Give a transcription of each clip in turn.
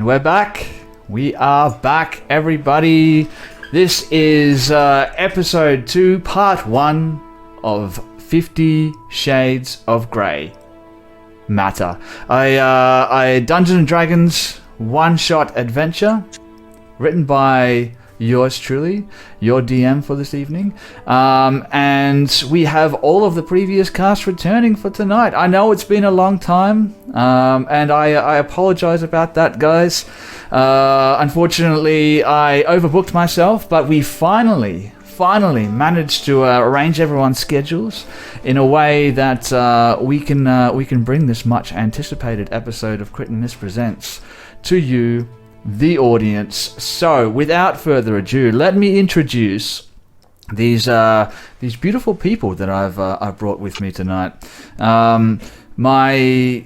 And we're back. We are back, everybody. This is episode 2, part 1 of 50 Shades of Grey Matter. A Dungeons and Dragons one-shot adventure written by yours truly, your DM for this evening. And we have all of the previous cast returning for tonight. I know it's been a long time, and I apologize about that, guys. Unfortunately, I overbooked myself, but we finally managed to arrange everyone's schedules in a way that we can bring this much anticipated episode of Crit and Miss Presents to you, the audience. So, without further ado, let me introduce these beautiful people that I've brought with me tonight. My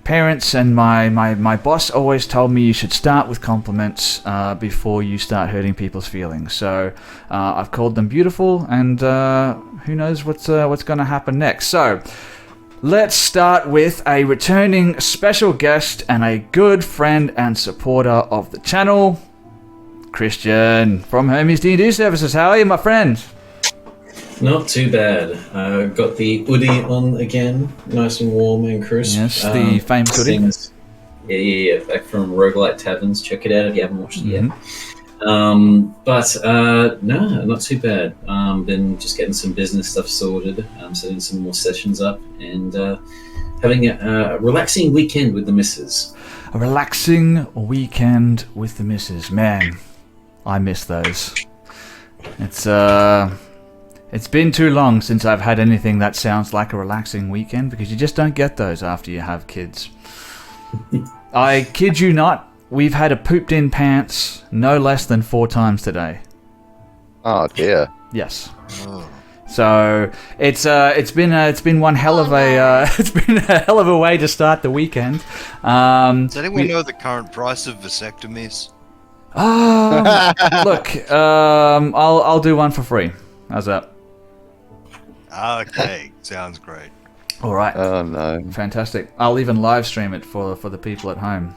parents and my boss always told me you should start with compliments before you start hurting people's feelings. So I've called them beautiful, and who knows what's going to happen next. So let's start with a returning special guest and a good friend and supporter of the channel, Christian from Hermes D&D Services. How are you, my friend? Not too bad. Got the hoodie on again, nice and warm and crisp. Yes, the famous hoodie. Yeah, back from Roguelite Taverns. Check it out if you haven't watched it yet. No, not too bad. Been just getting some business stuff sorted, setting some more sessions up, and having a relaxing weekend with the missus. A relaxing weekend with the missus. Man, I miss those. It's been too long since I've had anything that sounds like a relaxing weekend, because you just don't get those after you have kids. I kid you not, we've had a pooped in pants no less than 4 times today. Oh dear. Yes. Oh. So it's been one hell of a way to start the weekend. Does anyone know the current price of vasectomies? Look, I'll do one for free. How's that? Okay, sounds great. All right. Oh no. Fantastic. I'll even live stream it for the people at home.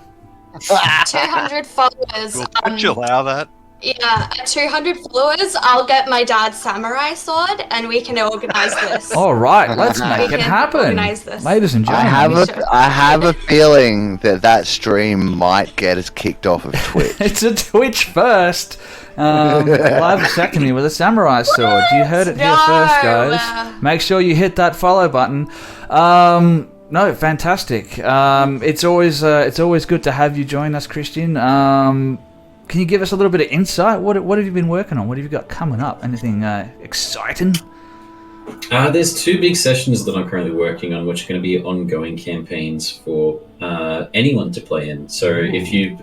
200 followers. Would you allow that? Yeah, at 200 followers, I'll get my dad's samurai sword, and we can organize this. All right, let's make it happen, organize this. ladies and gentlemen. I have a feeling that stream might get us kicked off of Twitch. It's a Twitch first. Live vasectomy with a samurai sword. You heard it here first, guys. Make sure you hit that follow button. No, fantastic. It's always good to have you join us, Christian. Can you give us a little bit of insight? What have you been working on? What have you got coming up? Anything exciting? There's 2 big sessions that I'm currently working on, which are going to be ongoing campaigns for anyone to play in. So if you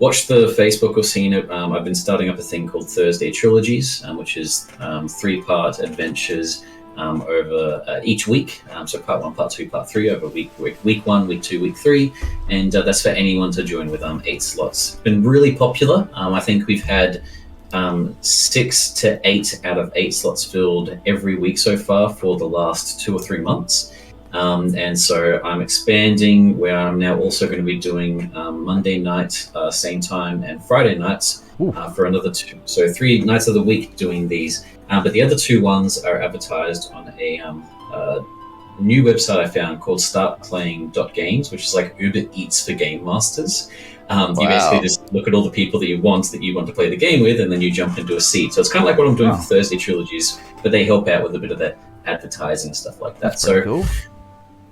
watched the Facebook or seen it, I've been starting up a thing called Thursday Trilogies, which is 3-part adventures over each week. So part 1, part 2, part 3 over week 1, week 2, week 3, and that's for anyone to join with 8 slots. Been really popular. I think we've had 6 to 8 out of 8 slots filled every week so far for the last 2 or 3 months. And so I'm expanding, where I'm now also going to be doing Monday night, same time, and Friday nights for another 2. So 3 nights of the week doing these. But the other 2 ones are advertised on a new website I found called startplaying.games, which is like Uber Eats for Game Masters. You basically just look at all the people that you want to play the game with, and then you jump into a seat. So it's kind of like what I'm doing for Thursday Trilogies, but they help out with a bit of that advertising and stuff like that. That's so cool.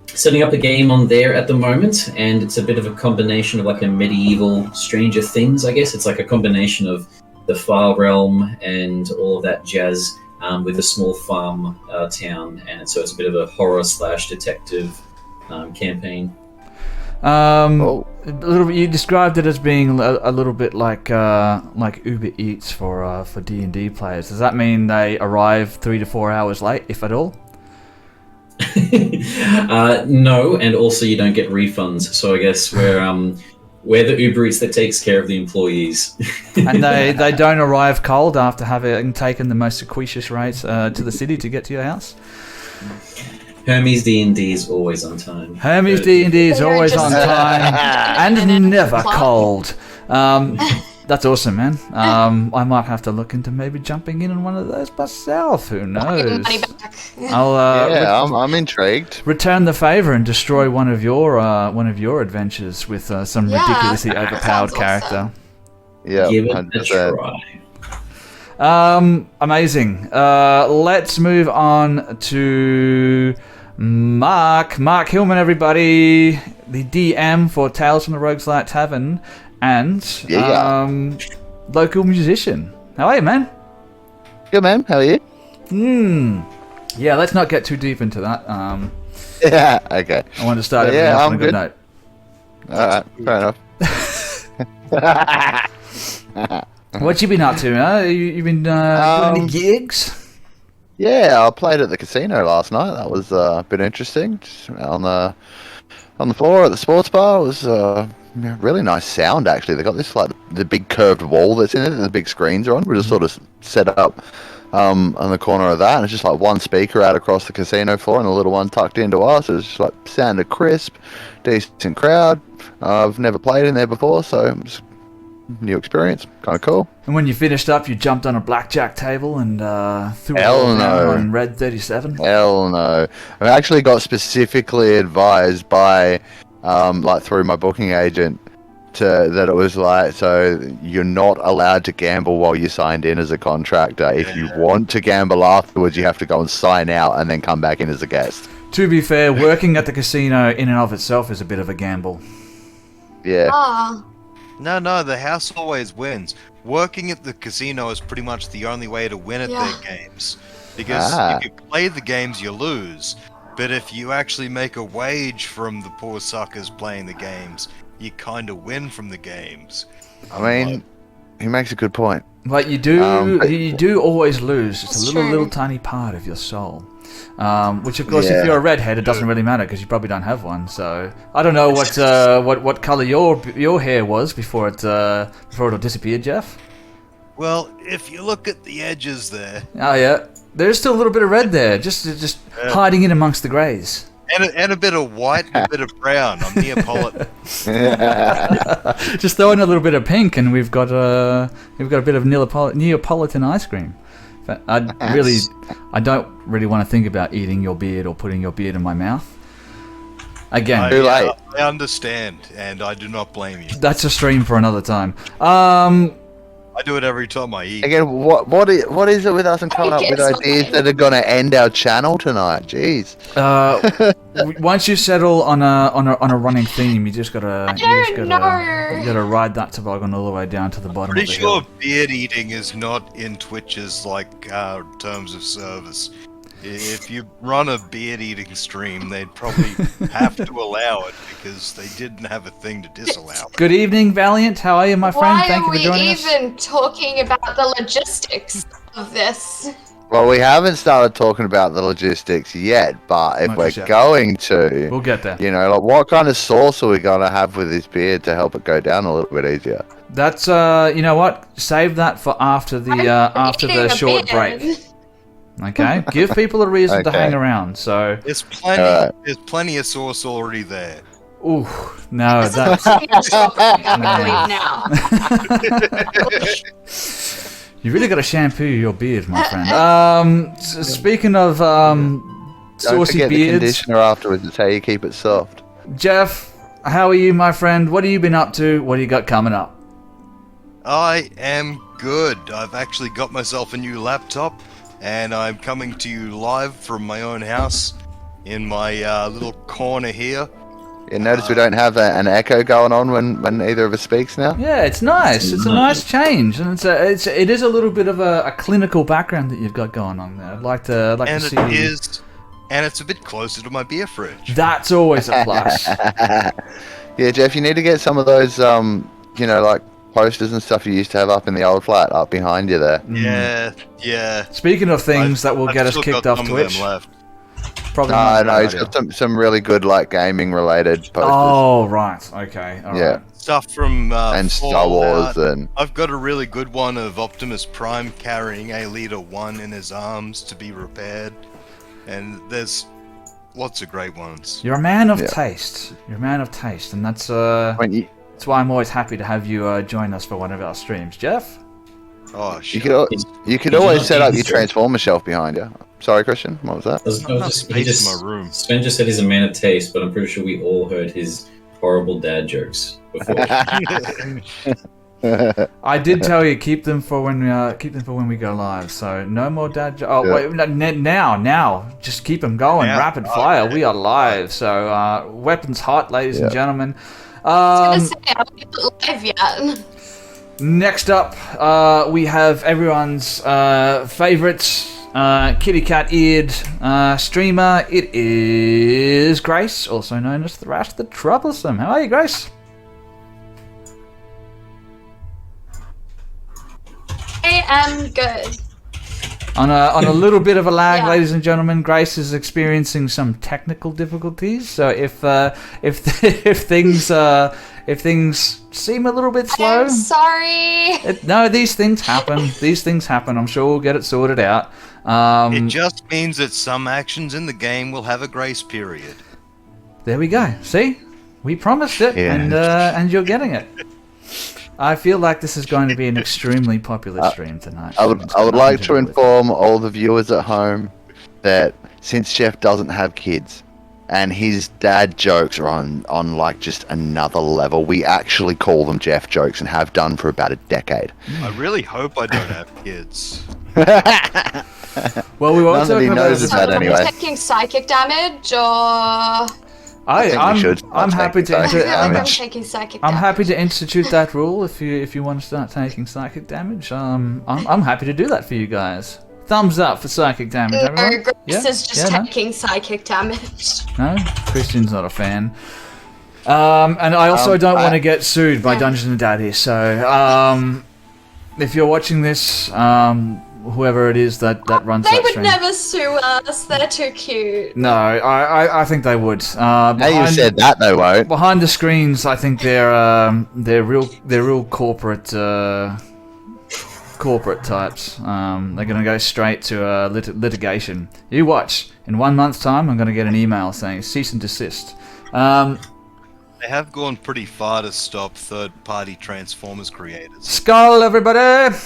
Setting up a game on there at the moment, and it's a bit of a combination of like a medieval Stranger Things, I guess. It's like a combination of the Far Realm and all of that jazz, with a small farm town, and so it's a bit of a horror / detective campaign. A little bit. You described it as being a little bit like Uber Eats for D&D players. Does that mean they arrive 3 to 4 hours late, if at all? No, and also you don't get refunds. So I guess we're the Uber Eats that takes care of the employees. And they don't arrive cold after having taken the most sequentious race to the city to get to your house? Hermes D&D is always on time. Hermes D&D is They're always just- on time and never cold. That's awesome, man. I might have to look into maybe jumping in on one of those myself. Who knows? Money back. I'll I'm intrigued. return the favor and destroy one of your adventures with some Yeah, ridiculously that overpowered sounds character. Yeah, Give it a 100%. try. Amazing. Let's move on to Mark Hillman, everybody, the DM for Tales from the Rogueslight Tavern, and local musician. How are you, man? Good, man. How are you? Yeah, let's not get too deep into that. Yeah, okay. I wanted to start everything Yeah, off on I'm a good good. note. Alright, fair enough. What you been up to, huh? You been doing any gigs? Yeah, I played at the casino last night. That was a bit interesting. Just on the floor at the sports bar. It was really nice sound, actually. They got this, like, the big curved wall that's in it that the big screens are on. We just sort of set up on the corner of that, and it's just like one speaker out across the casino floor and a little one tucked into us. It was just like sounded crisp, decent crowd. I've never played in there before, so it was a new experience. Kind of cool. And when you finished up, you jumped on a blackjack table and threw it Hell all down no. on Red 37? Hell no. I actually got specifically advised by, through my booking agent, that it was like, so you're not allowed to gamble while you signed in as a contractor. If you want to gamble afterwards, you have to go and sign out and then come back in as a guest. To be fair, working at the casino in and of itself is a bit of a gamble. Yeah. Ah, No, the house always wins. Working at the casino is pretty much the only way to win at Yeah. their games. Because if you play the games, you lose. But if you actually make a wage from the poor suckers playing the games, you kind of win from the games. I mean, he makes a good point. Like you do, but- you do always lose just That's a little true. tiny part of your soul. Which of course, Yeah. if you're a redhead, it doesn't really matter because you probably don't have one. So I don't know what color your hair was before it all disappeared, Jeff. Well, if you look at the edges there, Oh yeah, there's still a little bit of red there, just hiding in amongst the greys. and a bit of white and a bit of brown, I'm Neapolitan. Just throw in a little bit of pink, and we've got a bit of Neapolitan ice cream. But I don't really want to think about eating your beard or putting your beard in my mouth. Again, Too late. I understand, and I do not blame you. that's a stream for another time. I do it every time I eat. Again, what is it with us and coming up with ideas that are going to end our channel tonight? Jeez. Once you settle on a running theme, you just gotta ride that toboggan all the way down to the bottom Pretty of the sure hill. beard eating is not in Twitch's terms of service. If you run a beard eating stream, they'd probably have to allow it because they didn't have a thing to disallow. Good evening, Valiant. How are you, my friend? why Thank are you for we joining us. even talking about the logistics of this? Well, we haven't started talking about the logistics yet, but if Not we're just yet. going to, We'll get there. you know, like what kind of sauce are we going to have with this beard to help it go down a little bit easier? That's you know what? Save that for after the Eating a short beard. break. Okay, give people a reason to Okay. hang around. So, There's plenty. Alright. There's plenty of sauce already there. ooh, no, This is that's a topic I'm gonna leave now. you really got to shampoo your beard, my friend. Speaking of Don't saucy forget the beards, conditioner afterwards. It's how you keep it soft. Jeff, how are you, my friend? What have you been up to? What do you got coming up? I am good. I've actually got myself a new laptop, and I'm coming to you live from my own house in my little corner here. You notice we don't have an echo going on when either of us speaks now? Yeah, it's nice. It's a nice change, and it is a little bit of a clinical background that you've got going on there. I'd like to And see. it is, and it's a bit closer to my beer fridge. That's always a plus. Yeah, Jeff, you need to get some of those, like posters and stuff you used to have up in the old flat up behind you there. Yeah. Speaking of things that will I've get us still kicked got off some of them Twitch, left. probably not. No, a it's good got idea. some really good like gaming related posters. Oh right, okay, all Yeah. right. Stuff from And Star Wars Fallout. and I've got a really good one of Optimus Prime carrying A Leader 1 in his arms to be repaired. And there's Lots of great ones. You're a man of Yeah. taste. You're a man of taste, and that's When you, that's why I'm always happy to have you join us for one of our streams, Jeff. Oh, you shit. could, al- He's- you could he's always not set up easy, your sir. Transformer shelf behind you. Sorry, Christian. What was that? I was Not enough just, space in my room. Sven just said he's a man of taste, but I'm pretty sure we all heard his horrible dad jokes before. I did tell you keep them for when we go live. So no more dad. Oh Yeah. wait, now, just keep them going, Now. rapid fire. We are live, so weapons hot, ladies and Yeah. gentlemen. I was gonna say, are we not live yet? Next up, we have everyone's favorite kitty cat eared streamer. It is Grace, also known as Thrash the Troublesome. How are you, Grace? I am good. On a little bit of a lag, Yeah. ladies and gentlemen, Grace is experiencing some technical difficulties. So if things seem a little bit slow, I'm sorry. no, these things happen. These things happen. I'm sure we'll get it sorted out. It just means that some actions in the game will have a grace period. There we go. See, we promised it, Yeah. and you're getting it. I feel like this is going to be an extremely popular stream tonight. I would like to inform all the viewers at home that since Jeff doesn't have kids and his dad jokes are on like just another level, we actually call them Jeff jokes and have done for about a decade. I really hope I don't have kids. Well, we won't None that talk he about knows this. about Are we anyway. taking psychic damage or? think we should start I'm happy taking to. I psychic feel like I'm damage. taking psychic I'm damage. happy to institute that rule if you want to start taking psychic damage. I'm happy to do that for you guys. Thumbs up for psychic damage, No, everyone. Grace is just no? taking psychic damage. No, Christian's not a fan. And I also don't want to get sued by Dungeons and Daddy. So if you're watching this, whoever it is that runs They that would stream. never sue us. They're too cute. No, I think they would. Now you Behind- said that, they won't. Behind the screens, I think they're real corporate types. They're gonna go straight to litigation. You watch. In 1 month's time, I'm gonna get an email saying cease and desist. They have gone pretty far to stop third-party Transformers creators. Skull, everybody.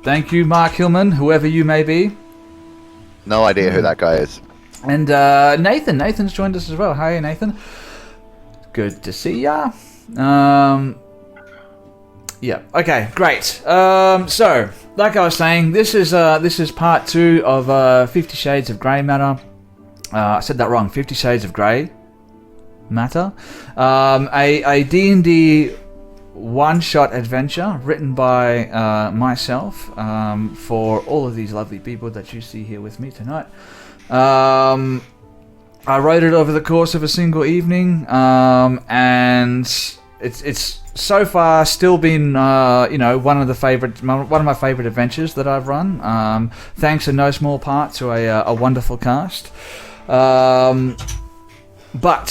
Thank you, Mark Hillman, whoever you may be, No idea who that guy is. and Nathan. Nathan's joined us as well. Hi, Nathan. Good to see ya. Yeah. Okay. Great. So, like I was saying, this is part 2 of 50 Shades of Grey Matter. I said that wrong. 50 Shades of Grey Matter. A D&D one-shot adventure written by myself for all of these lovely people that you see here with me tonight. I wrote it over the course of a single evening, and it's so far still been one of my favorite adventures that I've run. Thanks in no small part to a wonderful cast. But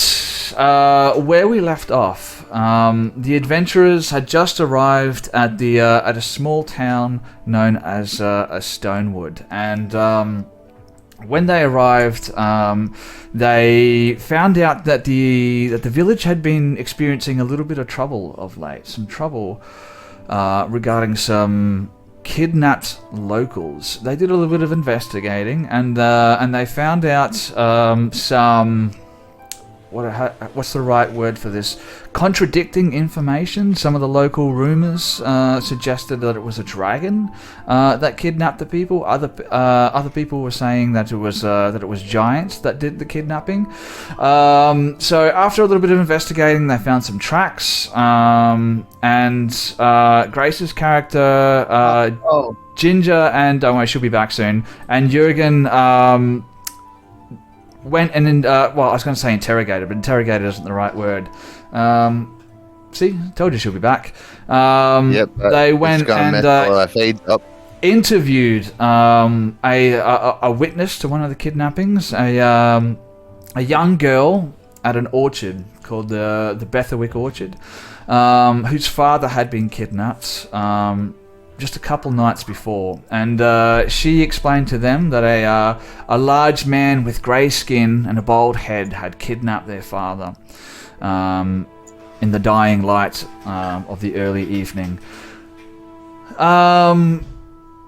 where we left off, the adventurers had just arrived at a small town known as Stonewood, and when they arrived, they found out that the village had been experiencing a little bit of trouble of late. Some trouble regarding some kidnapped locals. They did a little bit of investigating, and they found out some. What's the right word for this? Contradicting information. Some of the local rumors suggested that it was a dragon that kidnapped the people. Other people were saying that it was giants that did the kidnapping. So after a little bit of investigating, they found some tracks. And Grace's character, Ginger, and don't worry, she'll be back soon. And Jurgen. Went and I was going to say interrogated, but interrogated isn't the right word. See, told you she'll be back. Yep. They went and feed up. interviewed a witness to one of the kidnappings, a young girl at an orchard called the Betherwick Orchard, whose father had been kidnapped. just a couple nights before, and she explained to them that a large man with grey skin and a bald head had kidnapped their father in the dying light of the early evening.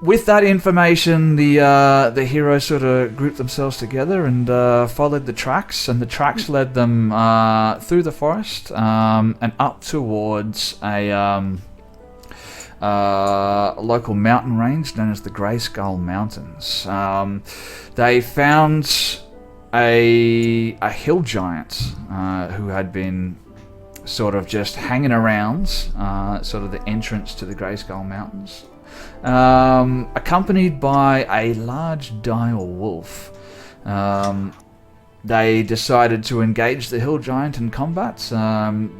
With that information, the heroes sort of grouped themselves together and followed the tracks, and the tracks led them through the forest and up towards a local mountain range known as the Grey Skull Mountains. They found a hill giant who had been sort of just hanging around sort of the entrance to the Grey Skull Mountains, accompanied by a large dire wolf. They decided to engage the hill giant in combat.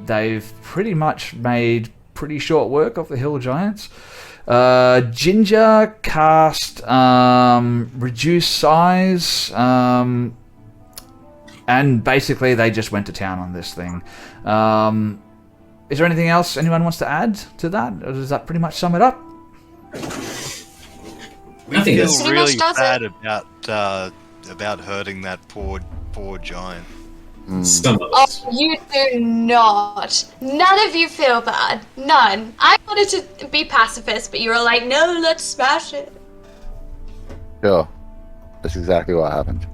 They've pretty much made pretty short work of the hill giants. Ginger cast reduced size, and basically they just went to town on this thing. Is there anything else anyone wants to add to that, or does that pretty much sum it up? We think feel that's- Pretty really much does bad about hurting that poor giant. Some of Oh, us. you do not. None of you feel bad. None. I wanted to be pacifist, but you were like, no, let's smash it. Sure. That's exactly what happened.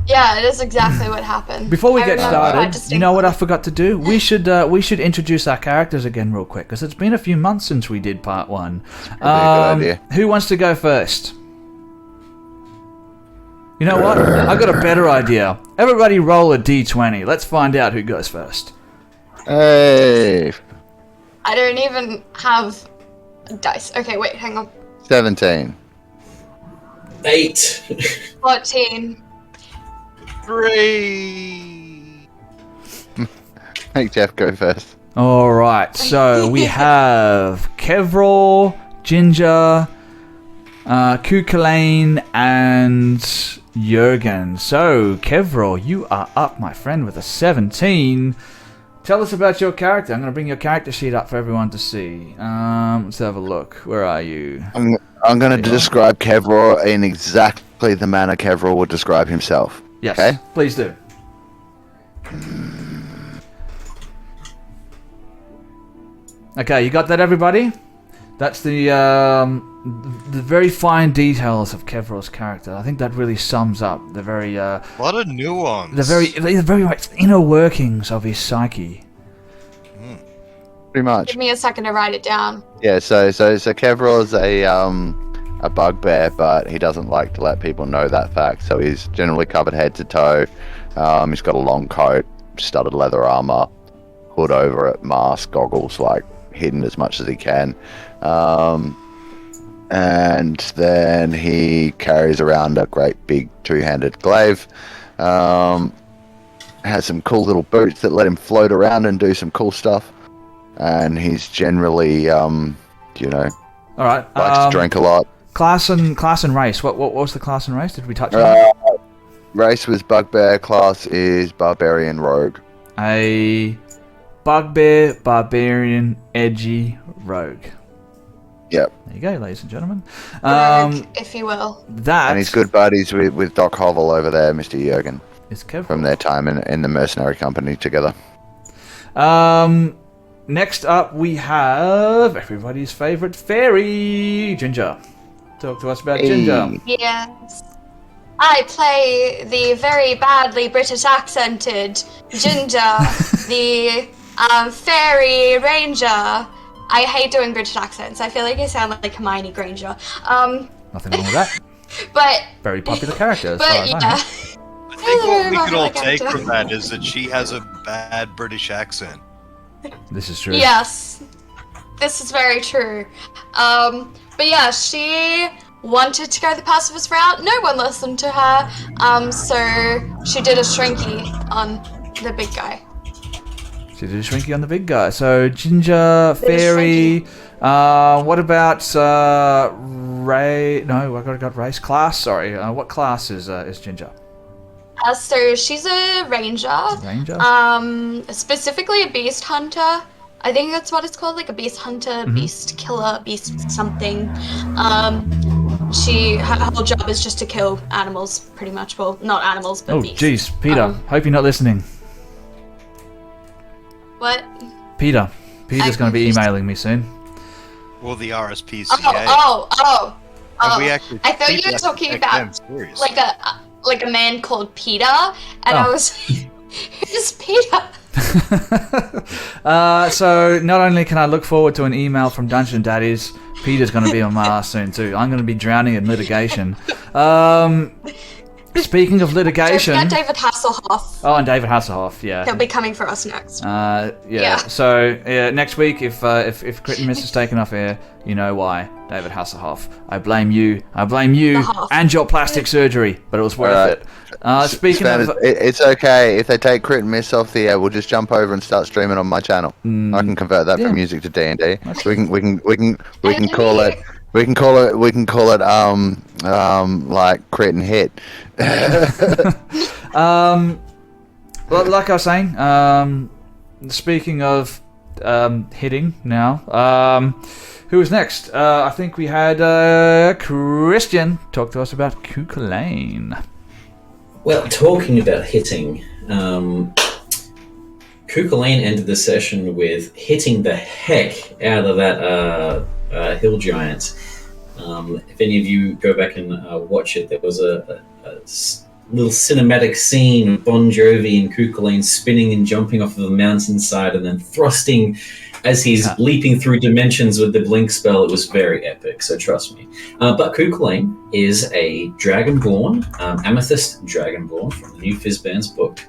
Yeah, it is exactly what happened. Before we I get remember started, quite you know what I distinctly. forgot to do? We should introduce our characters again real quick, because it's been a few months since we did part 1. Probably a good idea. Who wants to go first? You know what? I got a better idea. Everybody roll a d20. Let's find out who goes first. Hey, I don't even have dice. Okay, wait, hang on. 17. 8. 14. 3. Make Jeff go first. All right. So we have Kevril, Ginger, Kukulane, and Jurgen. So Kevril, you are up, my friend, with a 17. Tell us about your character. I'm going to bring your character sheet up for everyone to see. Let's have a look. Where are you? I'm going to describe Kevril in exactly the manner Kevril would describe himself. Yes, Okay. please do. Okay, you got that, everybody? That's the very fine details of Kevril's character. I think that really sums up the very A lot of nuance. the very much inner workings of his psyche. Pretty much. Give me a second to write it down. Yeah, so Kevril is a bugbear, but he doesn't like to let people know that fact. So he's generally covered head to toe. He's got a long coat, studded leather armor, hood over it, mask, goggles, like hidden as much as he can. And then he carries around a great big two-handed glaive. Has some cool little boots that let him float around and do some cool stuff. And he's generally, All right. likes to drink a lot. Class and race. What was the class and race? Did we touch on Race was bugbear, class is barbarian rogue. a bugbear, barbarian, edgy rogue? Yep. There you go, ladies and gentlemen. Rogue, if you will. That And he's good buddies with Doc Hovel over there, Mr. Jurgen, is Kevril. from their time in the mercenary company together. Next up, we have everybody's favorite fairy, Ginger. Talk to us about Ginger. Yes. I play the very badly British accented Ginger, the fairy ranger. I hate doing British accents. I feel like I sound like Hermione Granger. Nothing wrong with that. But Very popular character, as far but as I yeah. know. I think what we Very could all popular take character. from that is that she has a bad British accent. This is true. Yes, this is very true. But yeah, she wanted to go the pacifist route. No one listened to her. So she did a shrinky on the big guy. She did a shrinky on the big guy. So Ginger, fairy. What about Ray? No, I got race class. Sorry. What class is Ginger? So she's a ranger. Ranger. Specifically a beast hunter. I think that's what it's called, like a beast hunter, beast killer, beast something. Her whole job is just to kill animals, pretty much. Well, not animals, but beasts. Oh, jeez, Peter. Hope you're not listening. What? Peter's going to be emailing me soon. Well, the RSPCA. Oh. We actually I thought you were talking about like a man called Peter, and I was who's Peter? So not only can I look forward to an email from Dungeon Daddies, Peter's going to be on my ass soon too. I'm going to be drowning in litigation. Speaking of litigation, Don't forget David Hasselhoff. Oh, and David Hasselhoff, yeah. He'll be coming for us next. Yeah. So next week, if Crit and Miss is taken off air, you know why. David Hasselhoff. I blame you and your plastic surgery, but it was worth it. Speaking of, it's okay if they take Crit and Miss off the air. We'll just jump over and start streaming on my channel. I can convert that from music to D&D. We can call it. We can call it like Crit and Hit. Well, like I was saying, speaking of hitting now, who was next? I think we had Christian talk to us about Cuchulainn. Well, talking about hitting, Cuchulainn ended the session with hitting the heck out of that hill giant. If any of you go back and watch it, there was a little cinematic scene of Bon Jovi and Cuchulainn spinning and jumping off of the mountainside and then thrusting as he's leaping through dimensions with the blink spell. It was very epic, so trust me. But Cuchulainn is a dragonborn, amethyst dragonborn from the new Fizzbands book,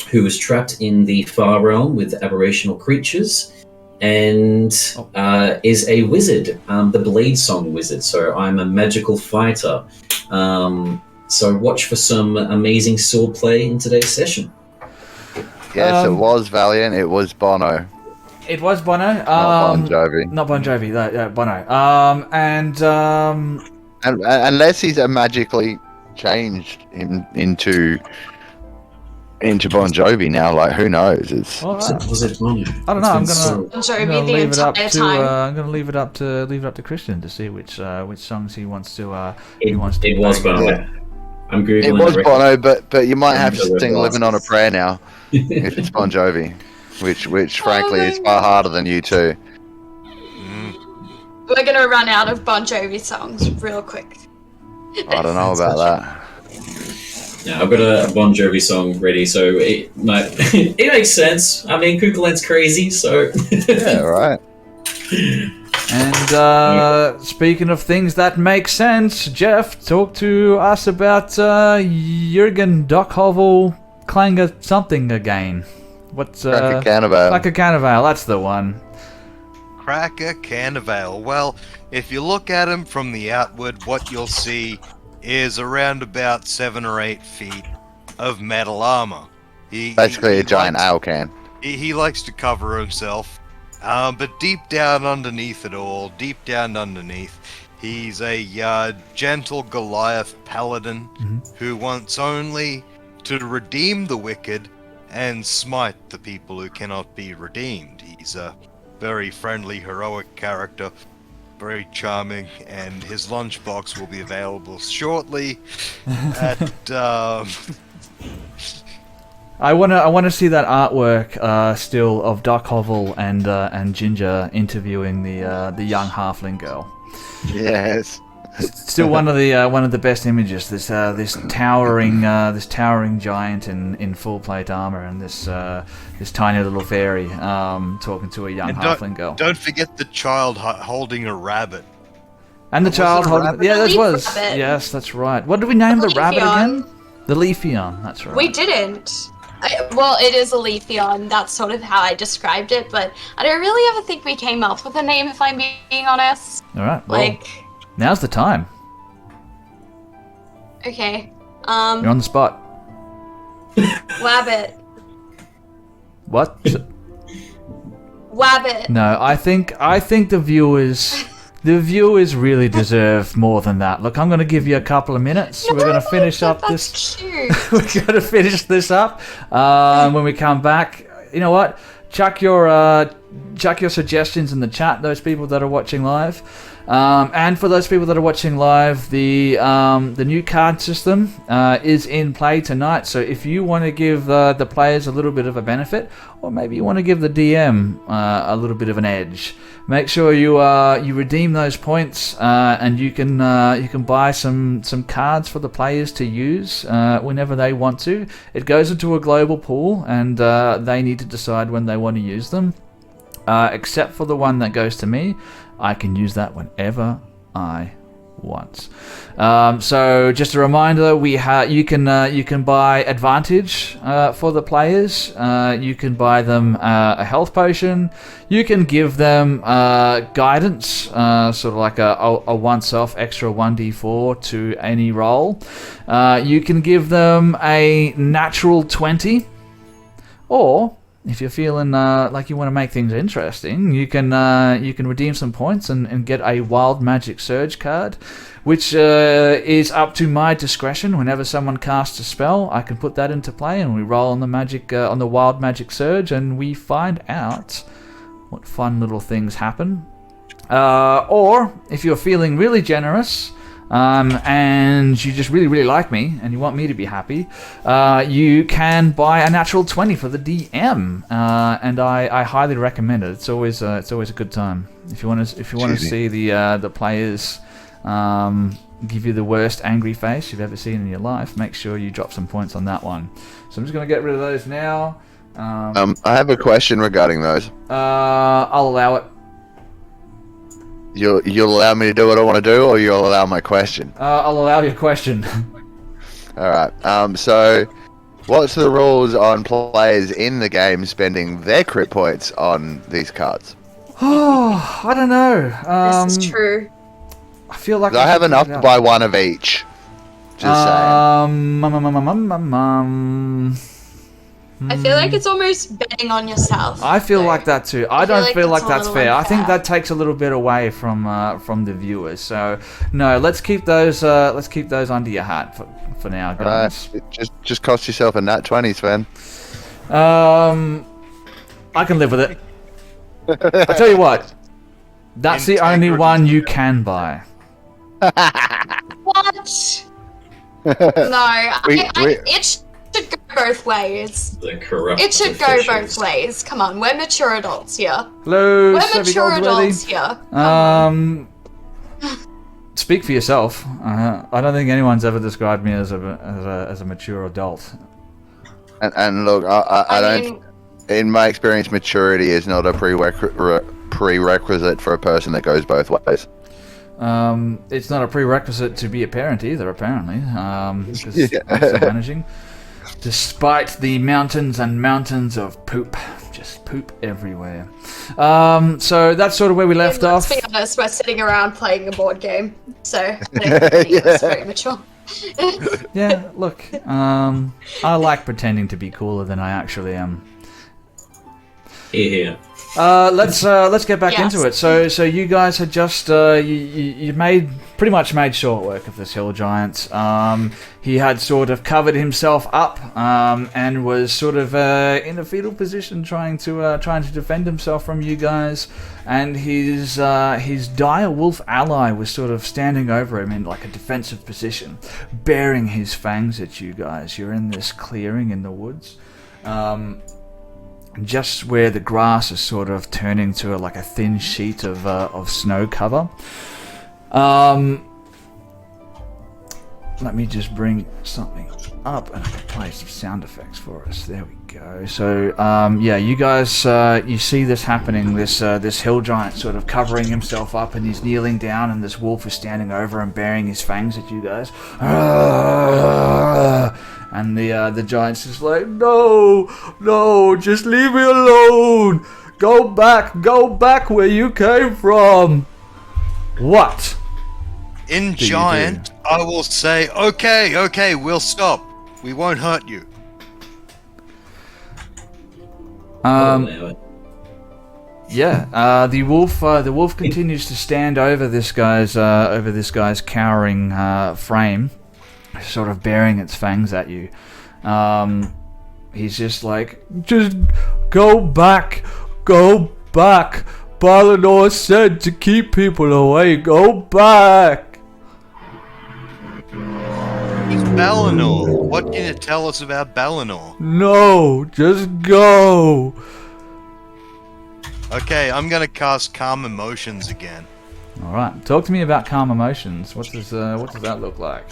who was trapped in the Far Realm with aberrational creatures and is a wizard, the Blade Song wizard. So I'm a magical fighter. So watch for some amazing sword play in today's session. Yes, it was Valiant. It was Bono. It was Bono. Not Bon Jovi. Not Bon Jovi. Bono. And unless he's magically changed him into Bon Jovi now, like who knows? It's Was it Bono? I don't know. I'm Bon Jovi the leave it up entire to. time. I'm gonna leave it up to Christian to see which songs he wants to. It was Bono. Yeah. I'm googling. It was the Bono, but you might have to the sing "Living on a Prayer" now if it's Bon Jovi, which frankly is far harder than you two. We're gonna run out of Bon Jovi songs real quick. I don't know about that. Yeah, I've got a Bon Jovi song ready, so it makes sense. I mean, Cuchulainn's crazy, so Yeah, right. And speaking of things that make sense, Jeff, talk to us about Jürgen Dockhovel Klanger something again. What's Cracker Carnival. Cracker Carnival, that's the one. Cracker Carnival. Well, if you look at him from the outward, what you'll see is around about 7 or 8 feet of metal armor. Basically a giant ale can. He likes to cover himself, but deep down underneath, he's a gentle Goliath paladin who wants only to redeem the wicked and smite the people who cannot be redeemed. He's a very friendly, heroic character, very charming, and his lunchbox will be available shortly at I wanna see that artwork still of Dockhovel and Ginger interviewing the young halfling girl. Yes. Still one of the best images. This towering giant in full plate armor and this tiny little fairy talking to a young halfling girl. Don't forget the child holding a rabbit. And the child holding rabbit? that The was rabbit. yes, that's right. What did we name the rabbit again? The Leafeon. That's right. We didn't. Well, it is a Leafeon. That's sort of how I described it, but I don't really ever think we came up with a name, if I'm being honest. All right. Well, now's the time. Okay. You're on the spot. Wabbit. What? Wabbit. No, I think the viewers really deserve more than that. Look, I'm going to give you a couple of minutes. We're going to finish up this. Cute. We're going to finish this up. When we come back, you know what? chuck your suggestions in the chat. Those people that are watching live, and for those people that are watching live, the new card system is in play tonight. So if you want to give the players a little bit of a benefit, or maybe you want to give the DM a little bit of an edge, make sure you redeem those points, and you can buy some cards for the players to use whenever they want to. It goes into a global pool, and they need to decide when they want to use them. Except for the one that goes to me, I can use that whenever I want. So just a reminder, you can buy advantage for the players. You can buy them a health potion. You can give them guidance, sort of like a once-off extra 1d4 to any roll. You can give them a natural 20, or if you're feeling like you want to make things interesting, you can redeem some points and get a Wild Magic Surge card, which is up to my discretion. Whenever someone casts a spell, I can put that into play, and we roll on the magic on the Wild Magic Surge, and we find out what fun little things happen. Or if you're feeling really generous, and you just really like me and you want me to be happy, you can buy a natural 20 for the DM, and I highly recommend it. It's always a good time. If you want to see the players give you the worst angry face you've ever seen in your life, make sure you drop some points on that one. So I'm just going to get rid of those now. I have a question regarding those. I'll allow it. You'll allow me to do what I want to do, or you'll allow my question? I'll allow your question. Alright, so what's the rules on players in the game spending their crit points on these cards? Oh, I don't know. This is true. I feel like I have enough to buy one of each. Just saying. I feel like it's almost betting on yourself. I feel though. like that too. I don't feel like a that's little fair. I think unfair. that takes a little bit away from the viewers. So no, let's keep those under your hat for now, guys. Alright, just cost yourself a nat 20, Sven. I can live with it. I tell you what, that's the only one you can buy. What? No, it should go both ways. The corrupt It should go officials. both ways. Come on, we're mature adults here. Hello, We're Savvy mature Goldsworthy. adults here. Speak for yourself. I don't think anyone's ever described me as a mature adult. And look, I don't. mean, In my experience, maturity is not a prerequisite for a person that goes both ways. It's not a prerequisite to be a parent either, apparently. Because I'm still managing. Despite the mountains and mountains of poop. Just poop everywhere. So that's sort of where we left off. let's be honest, we're sitting around playing a board game, so I don't think it's very mature. Yeah, look. I like pretending to be cooler than I actually am. Here. Let's get back Yes. into it. So you guys had just you pretty much made short work of this hill giant. He had sort of covered himself up and was sort of in a fetal position, trying to defend himself from you guys. And his dire wolf ally was sort of standing over him in like a defensive position, baring his fangs at you guys. You're in this clearing in the woods. Just where the grass is sort of turning to like a thin sheet of snow cover. Let me just bring something up and I can play some sound effects for us. There we go. So yeah, you guys you see this happening. This hill giant sort of covering himself up, and he's kneeling down, and this wolf is standing over and baring his fangs at you guys. And the giant's just like, no, just leave me alone. Go back where you came from. What? In do you giant, I will say, okay, we'll stop. We won't hurt you. Yeah. The wolf continues to stand over this guy's cowering frame, sort of baring its fangs at you. he's just like, just go back. Balinor said to keep people away. Go back. It's Balinor. What can you tell us about Balinor? No, just go. Okay, I'm gonna cast Calm Emotions again. All right, talk to me about calm emotions. What does that look like?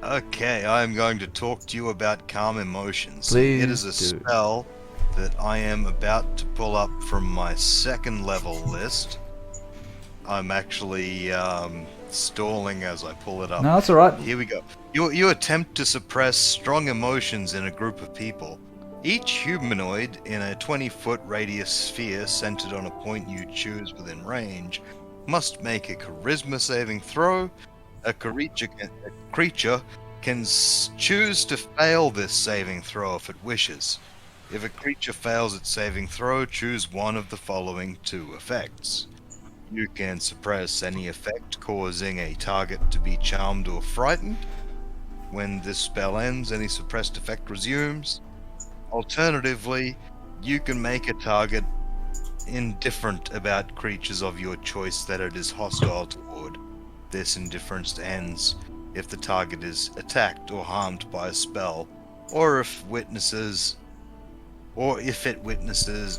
Okay, I'm going to talk to you about Calm Emotions. Please It is a do. spell that I am about to pull up from my second level list. I'm actually stalling as I pull it up. No, that's all right. Here we go. You attempt to suppress strong emotions in a group of people. Each humanoid in a 20-foot radius sphere centered on a point you choose within range must make a charisma saving throw. A creature can choose to fail this saving throw if it wishes. If a creature fails its saving throw, choose one of the following 2 effects. You can suppress any effect causing a target to be charmed or frightened. When this spell ends, any suppressed effect resumes. Alternatively, you can make a target indifferent about creatures of your choice that it is hostile toward. This indifference ends if the target is attacked or harmed by a spell, or if it witnesses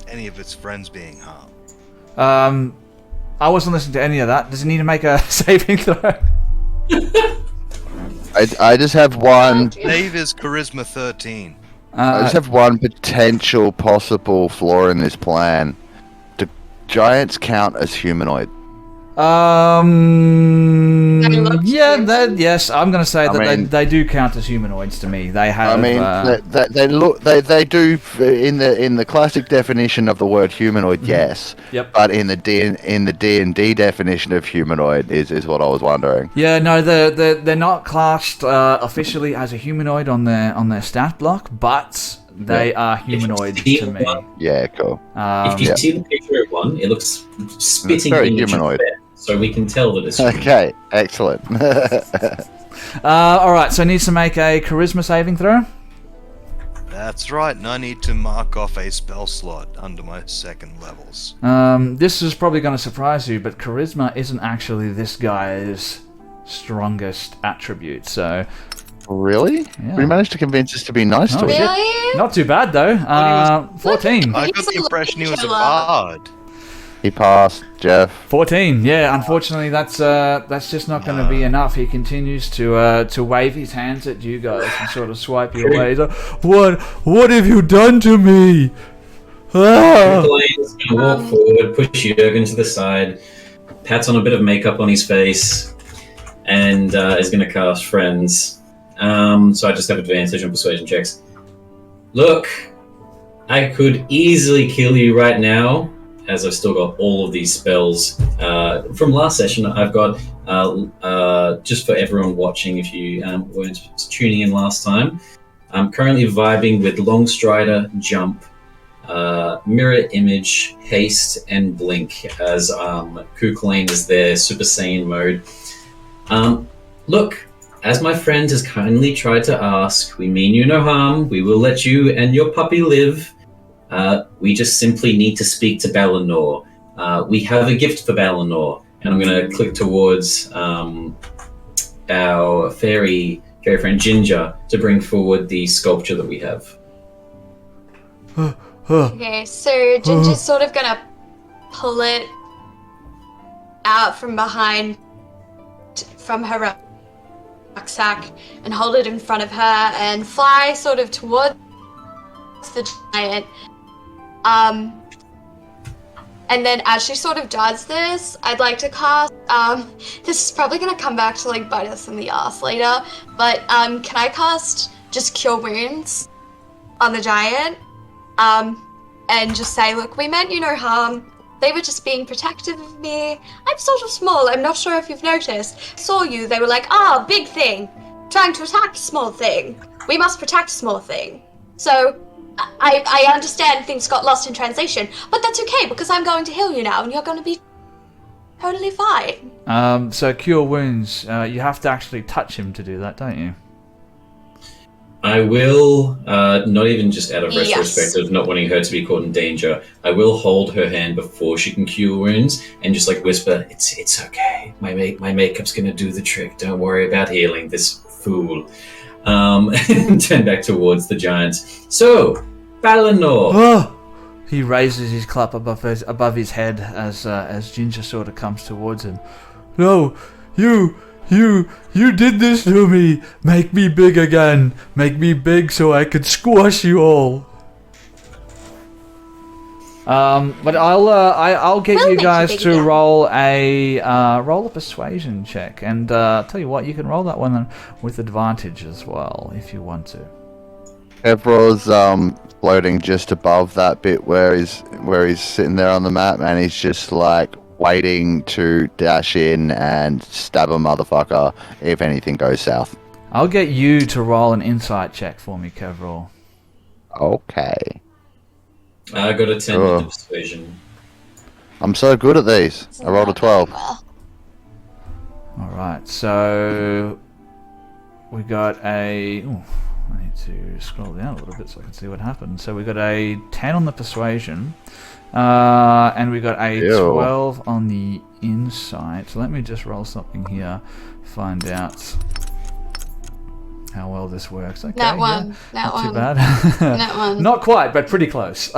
any of its friends being harmed. I wasn't listening to any of that. Does he need to make a saving throw? I just have one. Save is Charisma 13. I just have one potential possible flaw in this plan. Do giants count as humanoid? Yes, I'm going to say that mean- they do count as humanoids to me. They have. I mean, they do in the classic definition of the word humanoid, yes. Yep. But in the D&D definition of humanoid is what I was wondering. Yeah, no, they're not classed officially as a humanoid on their stat block, but they are humanoids to me. Yeah, cool. If you see the picture of one, it looks spitting very image of humanoid. bear, so we can tell that it's humanoid. Okay, excellent. All right, so needs to make a charisma saving throw. That's right, and I need to mark off a spell slot under my second levels. This is probably going to surprise you, but charisma isn't actually this guy's strongest attribute. So Really? Yeah. We managed to convince us to be nice to him. Really? not too bad though. 14. I He's got the a impression he was a killer. bard. He passed, Jeff. 14. Yeah, unfortunately, that's just not going to be enough. He continues to wave his hands at you guys and sort of swipe you away. He's like, What have you done to me? Ah! Blaine's going to walk forward, push Jurgen to the side, pats on a bit of makeup on his face, and is going to cast Friends. So I just have advantage on persuasion checks. Look, I could easily kill you right now, as I've still got all of these spells from last session. I've got, just for everyone watching, if you weren't tuning in last time, I'm currently vibing with Long Strider, Jump, Mirror Image, Haste, and Blink as Kukulane is their Super Saiyan mode. Look, as my friend has kindly tried to ask, we mean you no harm. We will let you and your puppy live. We just simply need to speak to Balinor. We have a gift for Balinor. And I'm going to click towards our fairy friend Ginger to bring forward the sculpture that we have. Okay, so Ginger's sort of gonna pull it out from behind, from her rucksack, and hold it in front of her and fly sort of towards the giant. And then as she sort of does this, I'd like to cast, this is probably gonna come back to like bite us in the ass later, but can I cast just Cure Wounds on the giant? And just say, look, we meant you no harm. They were just being protective of me. I'm sort of small, I'm not sure if you've noticed. Saw you, they were like, big thing. Trying to attack small thing. We must protect small thing. So, I understand things got lost in translation, but that's okay because I'm going to heal you now and you're going to be totally fine. So Cure Wounds, you have to actually touch him to do that, don't you? I will, not even just out of Yes. respect of not wanting her to be caught in danger, I will hold her hand before she can cure wounds and just like whisper, it's okay. My makeup's gonna do the trick. Don't worry about healing this fool. And turn back towards the giants. So, Balinor. Oh! He raises his club above his head as Ginger sort of comes towards him. No, you did this to me. Make me big again. Make me big so I could squash you all. But I'll get We'll you make you guys big to again. roll a persuasion check, and tell you what, you can roll that one with advantage as well if you want to. Evro's floating just above that bit where he's sitting there on the map, and he's just like waiting to dash in and stab a motherfucker if anything goes south. I'll get you to roll an insight check for me, Kevril. Okay. I got a 10 with the persuasion. I'm so good at these. I rolled a 12. Well, Alright, so we got a... Ooh, I need to scroll down a little bit so I can see what happened. So we got a 10 on the persuasion, and we got a 12 on the insight. So let me just roll something here, find out how well this works. Okay, That one. yeah, That not one. too bad. That one. Not quite, but pretty close.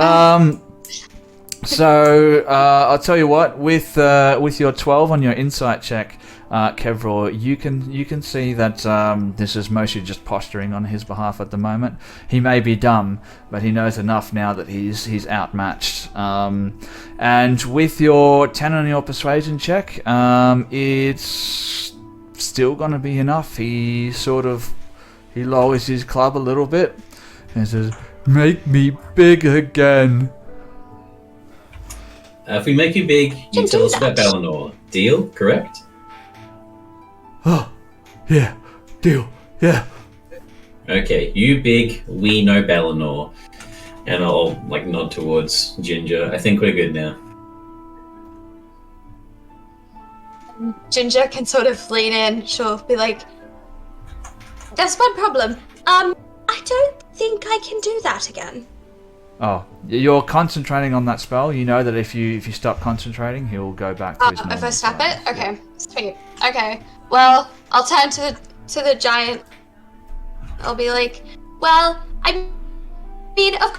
So I'll tell you what. With your 12 on your insight check, Kevril, you can see that this is mostly just posturing on his behalf at the moment. He may be dumb, but he knows enough now that he's outmatched. And with your 10 on your persuasion check, it's still going to be enough. He lowers his club a little bit and says, "Make me big again." If we make you big, you Can tell do us about that. Balinor. Deal? Correct? Oh, yeah, deal, yeah. Okay, you big, we know Balinor. And I'll like nod towards Ginger. I think we're good now. Ginger can sort of lean in. She'll be like, "There's one problem. I don't think I can do that again." Oh, you're concentrating on that spell. You know that if you stop concentrating, he'll go back to his normal If I snap it? size. Okay, sweet. Okay, well, I'll turn to the giant. I'll be like, "Well, I mean, of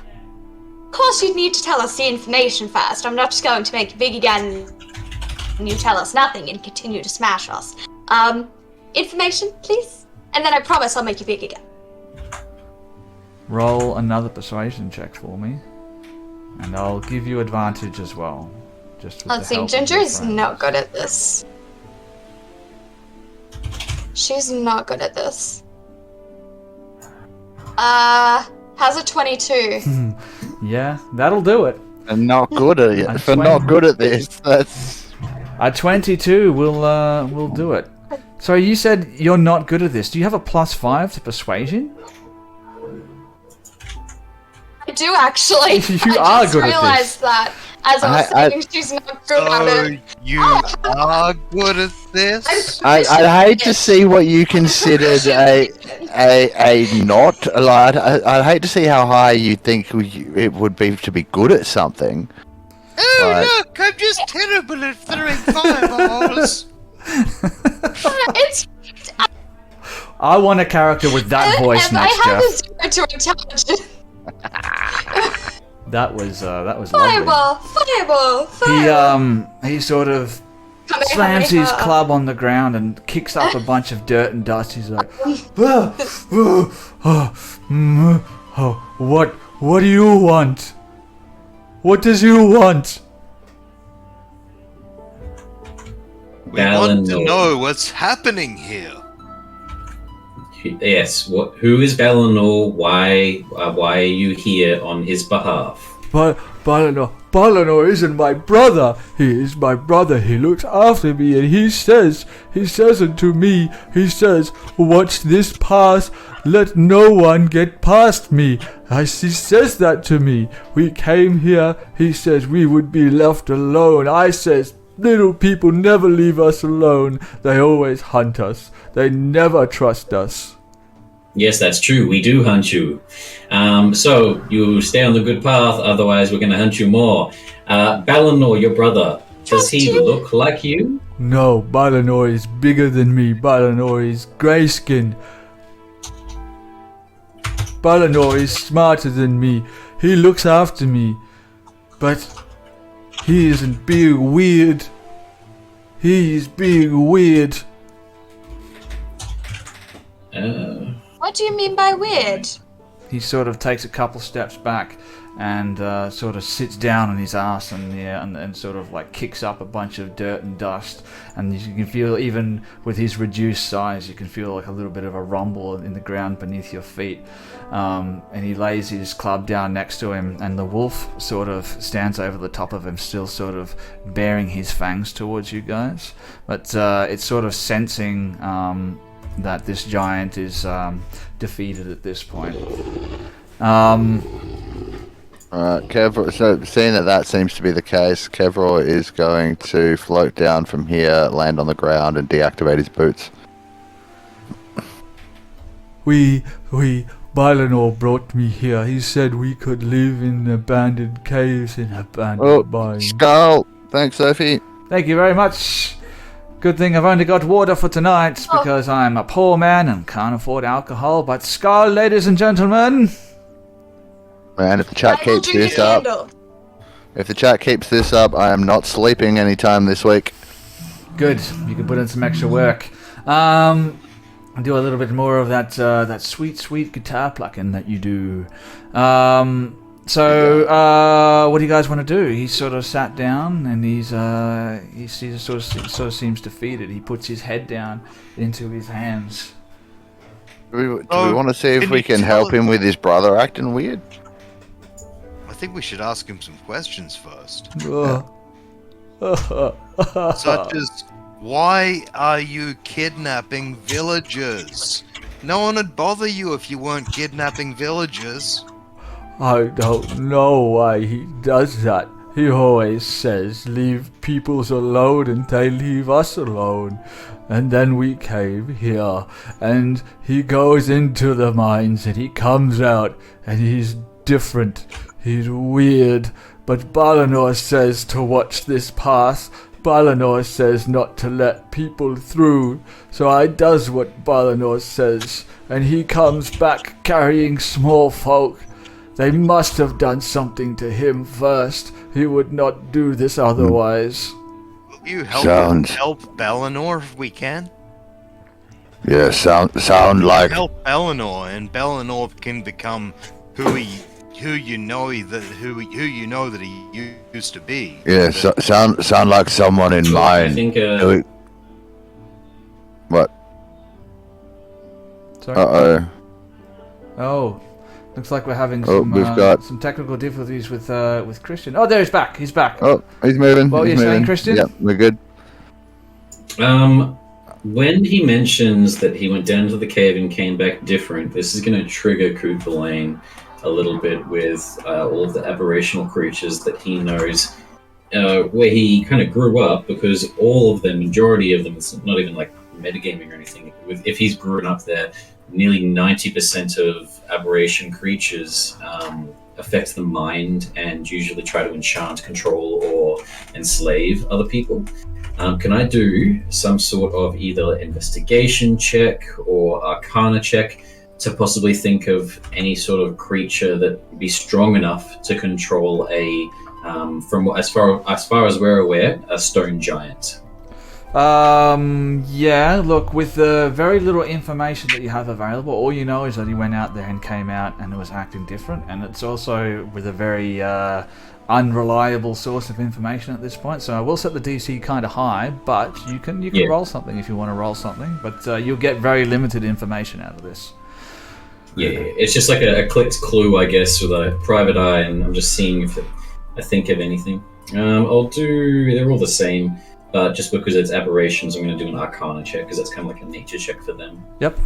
course you'd need to tell us the information first. I'm not just going to make you big again and you tell us nothing and continue to smash us. Information, please? And then I promise I'll make you big again." Roll another persuasion check for me, and I'll give you advantage as well. Just with Let's the see, help of Ginger your is friend. not good at this. She's not good at this. Has a 22. Yeah, that'll do it. And not good at it. I For swear. not good at this, that's... A 22 will do it. So you said you're not good at this. Do you have a +5 to persuasion? I do actually. You I are just good at this. realized that as I was I- saying she's not good at So it. you are good at this? I'd hate to see what you considered a not. Like, I'd hate to see how high you think it would be to be good at something. Oh Right. look, I'm just terrible at throwing fireballs. It's I want a character with that voice and next, I have Jeff. a 0 to intelligence. That was lovely. Fireball. He sort of Come here, slams come here. his club on the ground and kicks up a bunch of dirt and dust. He's like, what do you want? What does you want? We want to Balinor. know what's happening here. Yes. Who is Balinor? Why are you here on his behalf? But Balinor isn't my brother. He is my brother. He looks after me, and he says unto me, he says, "Watch this pass. Let no one get past me." He says that to me. We came here. He says we would be left alone. I says, little people never leave us alone. They always hunt us. They never trust us. Yes, that's true. We do hunt you. So you stay on the good path, otherwise we're going to hunt you more. Balinor, your brother, does he look like you? No, Balinor is bigger than me. Balinor is grey-skinned. Balinor is smarter than me. He looks after me. But he isn't being weird. He is being weird. What do you mean by weird? He sort of takes a couple steps back and sort of sits down on his ass and sort of like kicks up a bunch of dirt and dust, and you can feel, even with his reduced size, you can feel like a little bit of a rumble in the ground beneath your feet. And he lays his club down next to him, and the wolf sort of stands over the top of him, still sort of bearing his fangs towards you guys, but it's sort of sensing that this giant is defeated at this point. Kevror, so seeing that seems to be the case, Kevror is going to float down from here, land on the ground, and deactivate his boots. Balinor brought me here. He said we could live in abandoned caves in abandoned mines. Skull! Thanks, Sophie. Thank you very much. Good thing I've only got water for tonight, because I'm a poor man and can't afford alcohol. But Skull, ladies and gentlemen. Man, if the chat keeps this up, I am not sleeping anytime this week. Good. You can put in some extra work. Do a little bit more of that sweet guitar plucking that you do. So what do you guys want to do? He sort of sat down and he sort of seems defeated. He puts his head down into his hands. Do we want to see if we can help him with his brother acting weird? I think we should ask him some questions first. Such as, why are you kidnapping villagers? No one would bother you if you weren't kidnapping villagers. I don't know why he does that. He always says, leave peoples alone and they leave us alone. And then we came here, and he goes into the mines and he comes out and he's different. He's weird. But Balinor says to watch this path. Balinor says not to let people through. So I does what Balinor says, and he comes back carrying small folk. They must have done something to him first. He would not do this otherwise. Will you help Balinor if we can? Yeah, sound like help Balinor, and Balinor can become who you know that he used to be. Yeah, sound like someone in mind. I think. What? Sorry. Oh. Looks like we're having some technical difficulties with Christian. Oh, there he's back. He's back. Oh, he's moving. What were you saying, Christian? Yeah, we're good. When he mentions that he went down to the cave and came back different, this is going to trigger Coupelane a little bit with all of the aberrational creatures that he knows where he kind of grew up, because all of them, majority of them, it's not even like metagaming or anything. If he's grown up there, nearly 90% of aberration creatures affect the mind and usually try to enchant, control, or enslave other people. Can I do some sort of either investigation check or arcana check to possibly think of any sort of creature that would be strong enough to control a, from as far as we're aware, a stone giant? Yeah, look, with the very little information that you have available, all you know is that he went out there and came out and it was acting different, and it's also with a very unreliable source of information at this point, so I will set the DC kind of high, but you can roll something if you want to roll something, but you'll get very limited information out of this. Yeah, it's just like a clicked clue, I guess, with a private eye, and I'm just seeing if I think of anything. I'll do, they're all the same. But just because it's aberrations, I'm going to do an arcana check, because that's kind of like a nature check for them. Yep.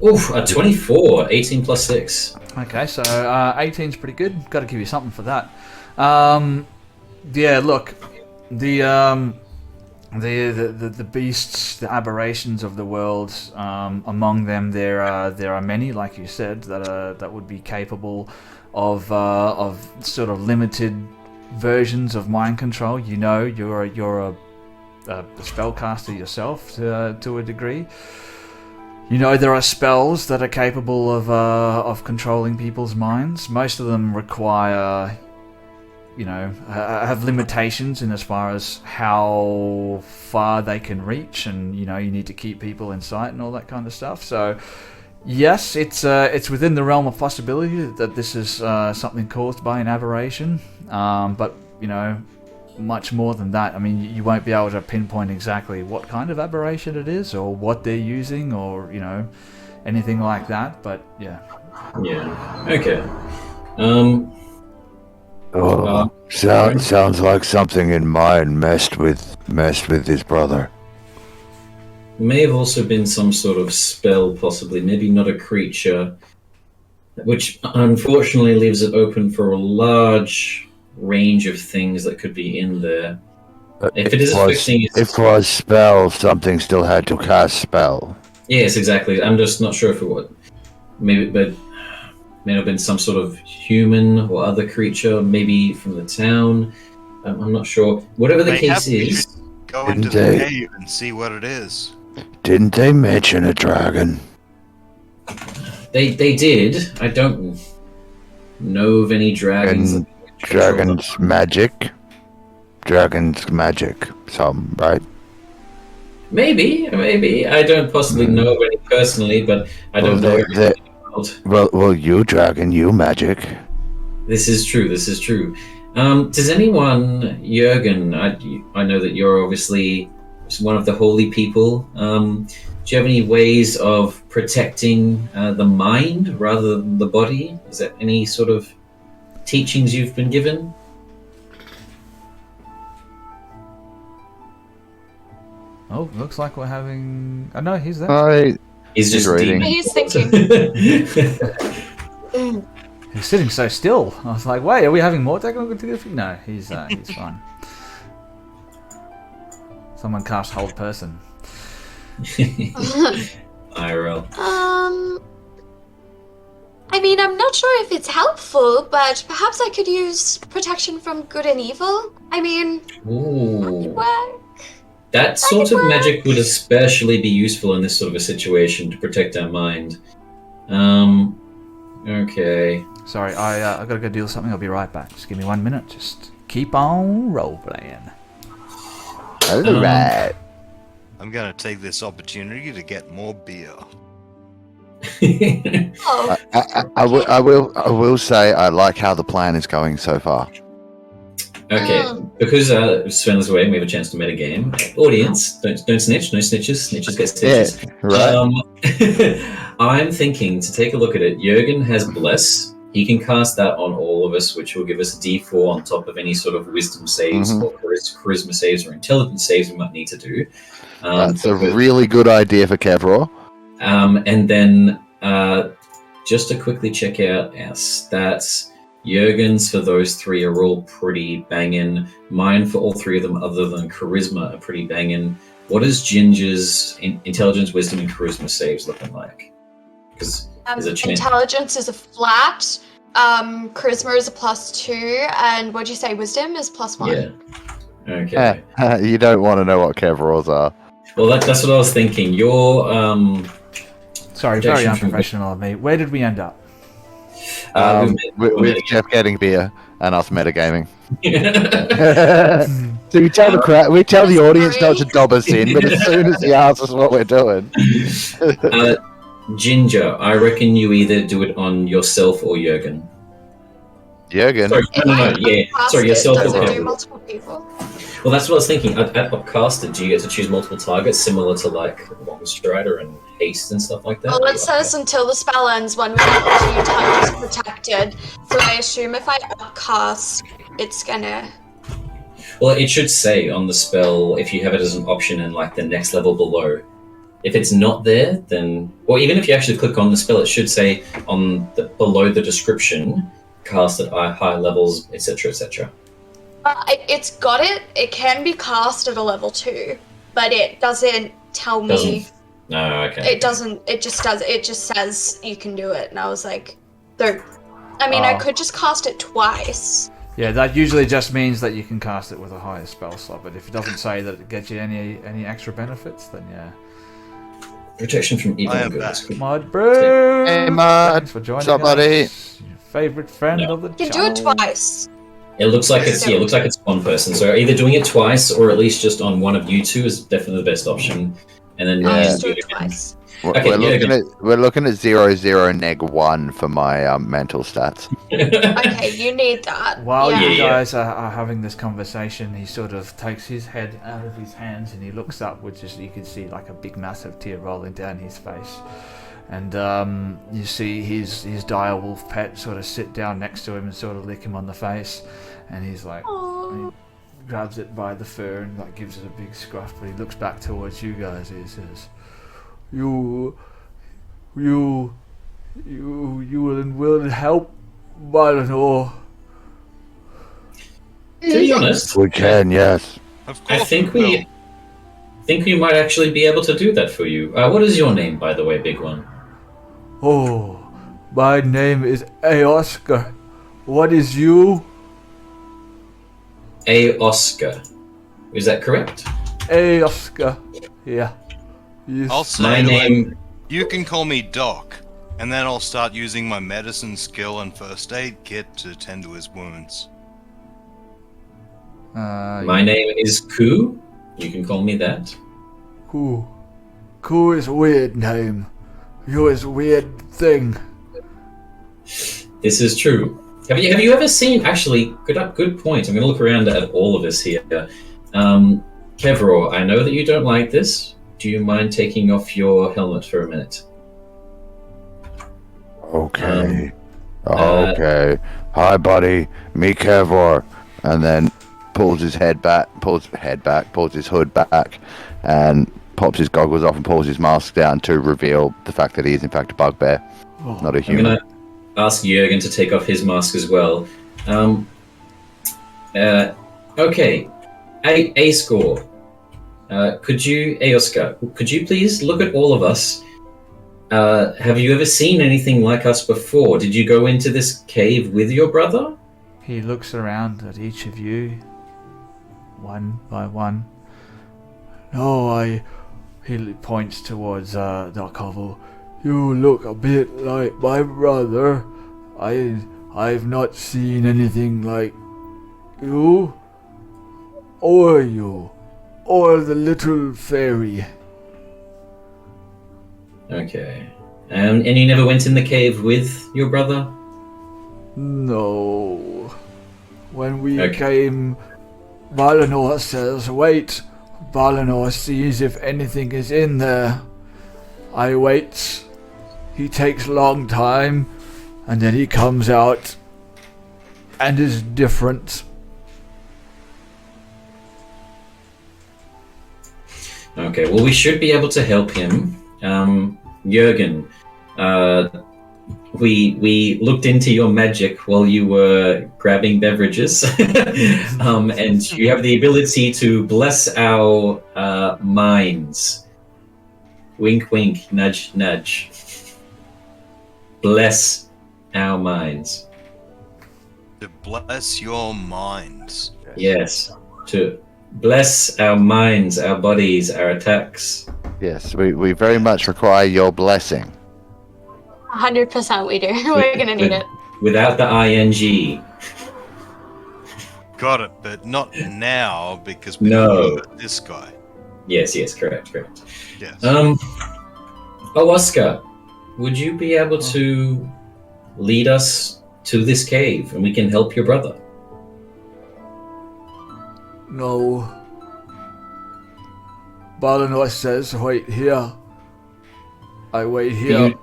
Oof, a 24, 18 plus 6. Okay, so 18's pretty good. Got to give you something for that. Yeah, look, the the beasts, the aberrations of the world. Among them, there are many, like you said, that would be capable of sort of limited versions of mind control. You know, you're a spellcaster yourself to a degree. You know, there are spells that are capable of controlling people's minds. Most of them require, have limitations in as far as how far they can reach, and you need to keep people in sight and all that kind of stuff. So, yes, it's within the realm of possibility that this is something caused by an aberration. But much more than that. I mean, you won't be able to pinpoint exactly what kind of aberration it is, or what they're using, or anything like that. But yeah. Yeah. Okay. Sounds like something in mine messed with his brother. May have also been some sort of spell, possibly. Maybe not a creature, which unfortunately leaves it open for a large range of things that could be in there. If it is affecting, if it was spell, something still had to cast spell. Yes, exactly. I'm just not sure if it would. Maybe, but may have been some sort of human or other creature, maybe from the town. I'm not sure. Whatever the case is, go into the cave and see what it is. Didn't they mention a dragon? They did. I don't know of any dragons. Dragon's magic. Some, right? Maybe. I don't possibly know of any personally, but I don't know everything about. Well, you dragon, you magic. This is true. Does anyone, Jürgen? I know that you're obviously one of the holy people. Do you have any ways of protecting the mind rather than the body? Is there any sort of teachings you've been given? Oh, looks like we're having... Oh, no, he's there. He's just reading. He's thinking. He's sitting so still. I was like, wait, are we having more technical difficulty? No, he's fine. Someone cast hold person. IRL. I mean, I'm not sure if it's helpful, but perhaps I could use protection from good and evil. I mean, Ooh. work. That sort of magic would especially be useful in this sort of a situation to protect our mind. Okay. Sorry, I gotta go deal with something. I'll be right back. Just give me 1 minute. Just keep on role playing. Alright. I'm gonna take this opportunity to get more beer. Oh, I will say I like how the plan is going so far. Okay, because Sven is away and we have a chance to metagame. Audience, don't snitch, no snitches. Snitches get stitches. Yeah, right. I'm thinking to take a look at it. Jürgen has Bless. He can cast that on all of us, which will give us a D4 on top of any sort of wisdom saves or charisma saves or intelligence saves we might need to do. That's a really good idea for Kevraw. And then just to quickly check out our stats, Jürgen's for those three are all pretty banging. Mine for all three of them, other than charisma, are pretty banging. What is Ginger's intelligence, wisdom, and charisma saves looking like? Because there's a chance. intelligence is a flat. Charisma is a +2, and what'd you say? Wisdom is +1. Yeah. Okay. You don't want to know what Kevraw's are. Well, that's what I was thinking. Your Sorry, very unprofessional of me. Where did we end up? With Jeff getting beer and us metagaming. So we tell the audience not to dob us in, but as soon as he asks us what we're doing. Ginger, I reckon you either do it on yourself or Jürgen. Jürgen. Sorry, no, yeah. Sorry, yourself or Does it do Kevin. multiple people? Well, that's what I was thinking. At Upcasted, do you get to choose multiple targets, similar to like Long Strider and Haste and stuff like that? Well, it says until the spell ends, 1 minute or 2 targets protected. So I assume if I upcast, it's gonna. Well, it should say on the spell if you have it as an option in like the next level below. If it's not there, then, or even if you actually click on the spell, it should say on below the description, cast at high levels, etc., etc. It's got it. It can be cast at a level 2, but it doesn't tell me. No, okay. It doesn't. It just does. It just says you can do it, and I was like, I could just cast it twice. Yeah, that usually just means that you can cast it with a higher spell slot, but if it doesn't say that it gets you any extra benefits, then yeah. Protection from evil I am and good. back. That's good. Mud Brew! Hey, Mud. Thanks for joining Somebody. us. Your favourite friend No. of the You can do it channel. twice. It looks like it's one person. So either doing it twice or at least just on one of you two is definitely the best option. And then I'll Yeah. just do it twice. Okay, We're looking at 0, 0, neg 1 for my mental stats. Okay, you need that. While yeah. you guys are having this conversation, he sort of takes his head out of his hands and he looks up, which is, you can see like a big massive tear rolling down his face. And you see his dire wolf pet sort of sit down next to him and sort of lick him on the face. And he's like, Aww. he grabs it by the fur and like gives it a big scruff, but he looks back towards you guys and he says, You will help Balinor. To be honest, We can, yes. Of I course think will. we might actually be able to do that for you. What is your name, by the way, big one? Oh, my name is Oscar. What is you? Oscar. Is that correct? Oscar. Yeah. Yes. I'll say My to name. him, you can call me Doc, and then I'll start using my medicine skill and first aid kit to tend to his wounds. My name is Ku. You can call me that. Ku. Ku is a weird name. You is a weird thing. This is true. Have you ever seen? Actually, good point. I'm going to look around at all of us here. Kevro, I know that you don't like this. Do you mind taking off your helmet for a minute? Okay. Okay. Hi, buddy. Me, Kevor. And then pulls his hood back, and pops his goggles off and pulls his mask down to reveal the fact that he is in fact a bugbear, not a I'm human. going to ask Jurgen to take off his mask as well. Okay. A score. Oscar, could you please look at all of us? Have you ever seen anything like us before? Did you go into this cave with your brother? He looks around at each of you, one by one. No, he points towards Doc Hovel. You look a bit like my brother. I've not seen anything like you, or the little fairy. Okay. And you never went in the cave with your brother? No. When we Okay. came, Balinor says, wait. Balinor sees if anything is in there. I wait. He takes a long time, and then he comes out and is different. Okay, well, we should be able to help him. Jurgen, we looked into your magic while you were grabbing beverages, and you have the ability to bless our minds. Wink, wink, nudge, nudge. Bless our minds. To bless your minds. Yes, to bless our minds, our bodies, our attacks. Yes, we very much require your blessing. 100% we do. We're gonna need it. Without the ing. Got it, but not now because we No. hurt this guy. Yes, correct. Yes. Oscar, would you be able to lead us to this cave and we can help your brother? No. Balinor says, wait here. I wait here.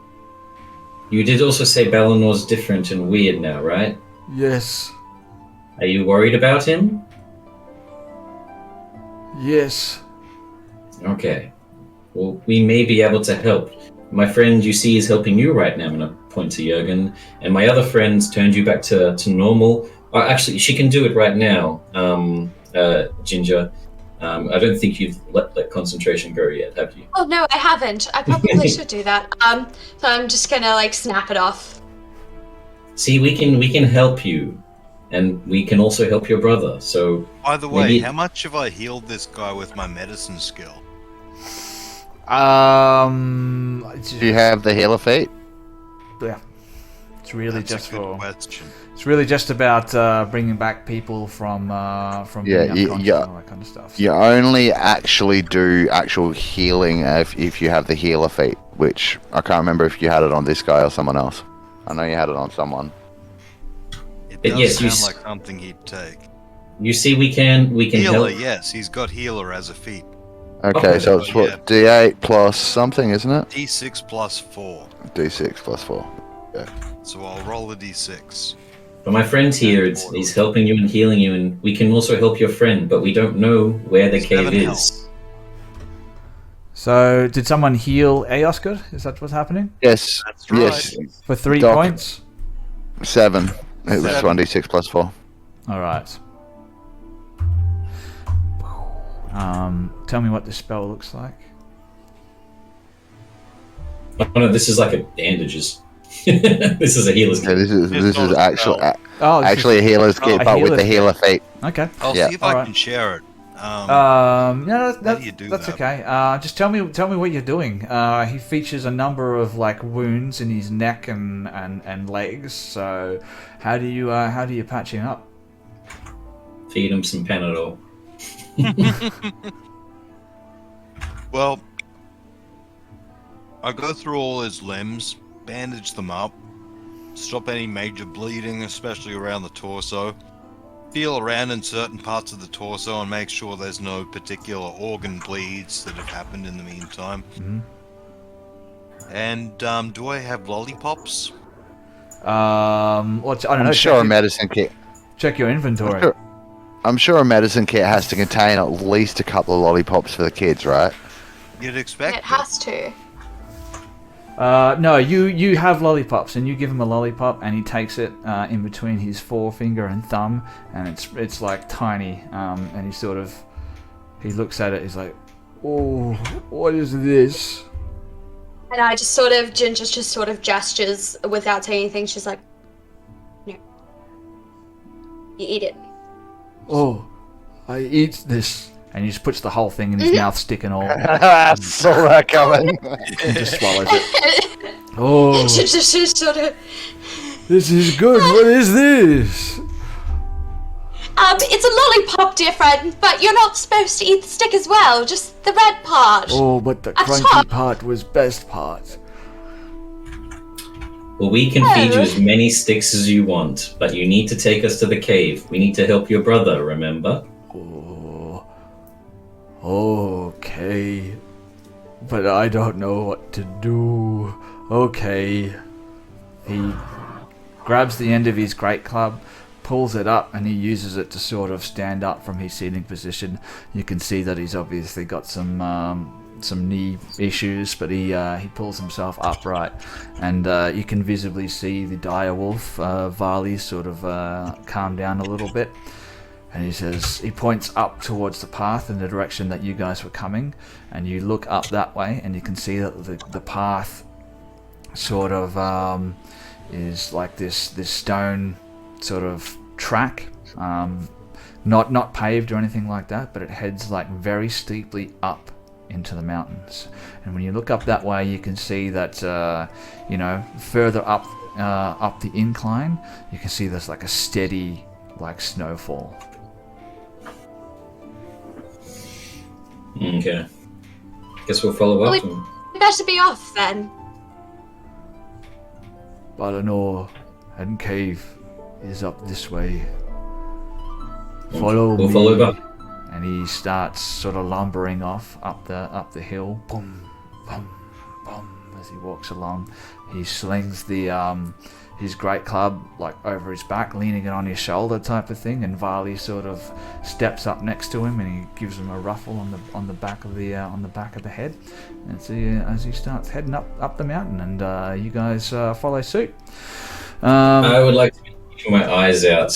You did also say Balinor's different and weird now, right? Yes. Are you worried about him? Yes. Okay. Well, we may be able to help. My friend you see is helping you right now. I'm going to point to Jurgen. And my other friends turned you back to normal. Actually, she can do it right now, Ginger. I don't think you've let that concentration go yet, have you? Oh no, I haven't. I probably should do that. So I'm just gonna like snap it off. See, we can help you, and we can also help your brother. So, By the way, maybe- how much have I healed this guy with my medicine skill? Do you have the healer feat? Yeah. It's really That's just a good for. question. It's really just about bringing back people from Yeah, being unconscious yeah. and all that kind of stuff. You only actually do actual healing if you have the healer feat, which I can't remember if you had it on this guy or someone else. I know you had it on someone. It But does yes, you sound s- like something he'd take. You see, we can Healer, help. yes, he's got healer as a feat. Okay, so it's what, Yeah. D8 plus something, isn't it? D6 plus 4. D6 plus 4. So I'll roll a D6. But my friend's here. He's helping you and healing you, and we can also help your friend. But we don't know where the cave 7 is. health. So, did someone heal Aosgood? Is that what's happening? Yes. That's right. Yes. For 3 Doc. points? 7. It was 7. 1d6 plus 4. Alright. Tell me what the spell looks like. Oh no, this is like a bandages. This is a healer's Yeah, kit. this not is a actually spell. Oh, actually a healer's kit, a but with the healer's healer feat. Okay. I'll Yeah. see if I Alright. can share it. Yeah, How do you do that's that? okay. Just tell me what you're doing. He features a number of like wounds in his neck and legs. So, how do you patch him up? Feed him some Panadol. Well, I go through all his limbs, bandage them up, stop any major bleeding, especially around the torso, feel around in certain parts of the torso and make sure there's no particular organ bleeds that have happened in the meantime. Mhm. And do I have lollipops? I don't know. I'm sure a medicine kit. Check your inventory. I'm sure a medicine kit has to contain at least a couple of lollipops for the kids, right? You'd expect It has to. No, you have lollipops, and you give him a lollipop, and he takes it in between his forefinger and thumb, and it's like tiny, and he looks at it, he's like, oh, what is this? And I just Ginger just sort of gestures without saying anything. She's like, no. You eat it. Oh, I eat this, and he just puts the whole thing in his mouth, stick and all, I saw that coming. and just swallows it. Oh, She's sort of, this is good. What is this? it's a lollipop, dear friend, but you're not supposed to eat the stick as well, just the red part. Oh, but the At crunchy top. part was best part. Well, we can feed you as many sticks as you want, but you need to take us to the cave. We need to help your brother, remember? Oh, okay. But I don't know what to do. Okay. He grabs the end of his great club, pulls it up, and he uses it to sort of stand up from his seating position. You can see that he's obviously got some knee issues, but he pulls himself upright, and you can visibly see the dire wolf Varley sort of calm down a little bit. And he points up towards the path in the direction that you guys were coming, and you look up that way, and you can see that the path sort of is like this stone sort of track, not paved or anything like that, but it heads like very steeply up into the mountains. And when you look up that way, you can see that further up the incline, you can see there's like a steady like snowfall. Okay. Guess we'll follow up. Well, we better be off then. Balinor and cave is up this way. Follow We'll me. follow up. And he starts sort of lumbering off up the hill. Boom, boom, boom. As he walks along, he slings his great club like over his back, leaning it on his shoulder, type of thing. And Varley sort of steps up next to him, and he gives him a ruffle on the back of the head. And so as he starts heading up the mountain, and you guys follow suit. I would like to keeping my eyes out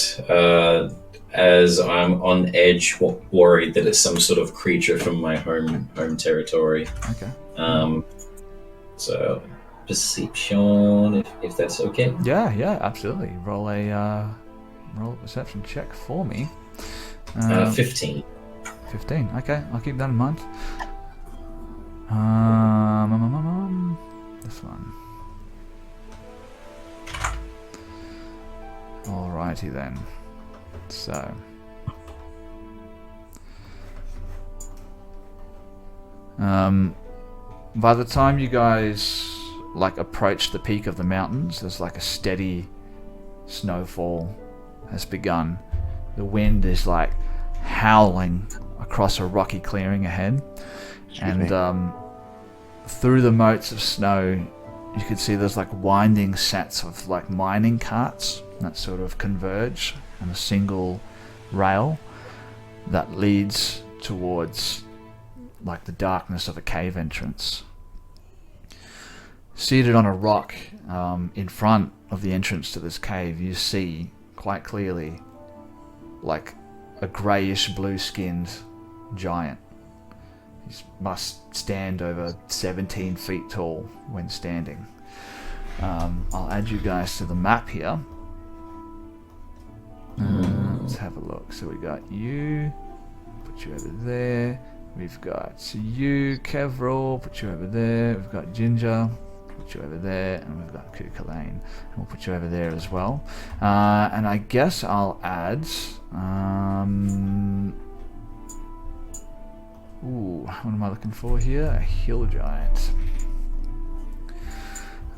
as I'm on edge, worried that it's some sort of creature from my home territory. Okay. So perception, if that's okay. Yeah, absolutely. Roll a perception check for me. 15. 15. Okay, I'll keep that in mind. This one. Alrighty then. So. By the time you guys approach the peak of the mountains, there's a steady snowfall has begun. The wind is howling across a rocky clearing ahead, and through the moats of snow you can see there's winding sets of mining carts that sort of converge on a single rail that leads towards the darkness of a cave entrance. Seated on a rock in front of the entrance to this cave, you see quite clearly a greyish blue-skinned giant. He must stand over 17 feet tall when standing. I'll add you guys to the map here. Let's have a look. So we got you, put you over there. We've got you, Kevril, put you over there. We've got Ginger, put you over there, and we've got Kukulane, and we'll put you over there as well. And I guess I'll add. What am I looking for here? A hill giant.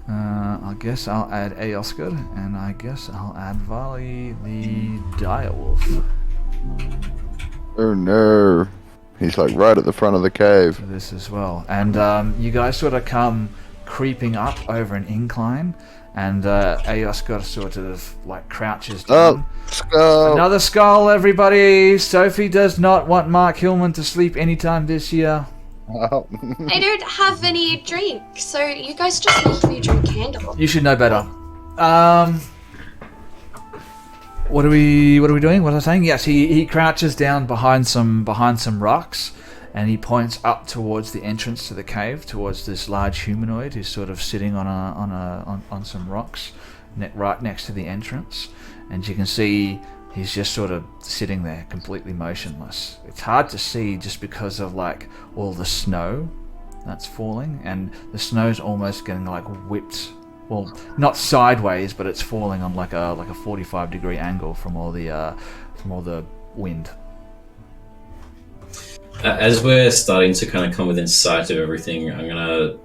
I guess I'll add Aoskar, and I guess I'll add Vali the direwolf. Oh no. He's right at the front of the cave. For this as well. And you guys sort of come creeping up over an incline, and Aoskar sort of crouches down. Oh, skull! Another skull, everybody! Sophie does not want Mark Hillman to sleep anytime this year. Oh. I don't have any drink, so you guys just make me drink candle. You should know better. What are we doing? What was I saying? Yes, he crouches down behind some rocks, and he points up towards the entrance to the cave, towards this large humanoid who's sort of sitting on some rocks, right next to the entrance. And you can see he's just sort of sitting there, completely motionless. It's hard to see just because of all the snow that's falling, and the snow's almost getting whipped. Well, not sideways, but it's falling on a 45-degree angle from all the wind. As we're starting to kind of come within sight of everything, I'm gonna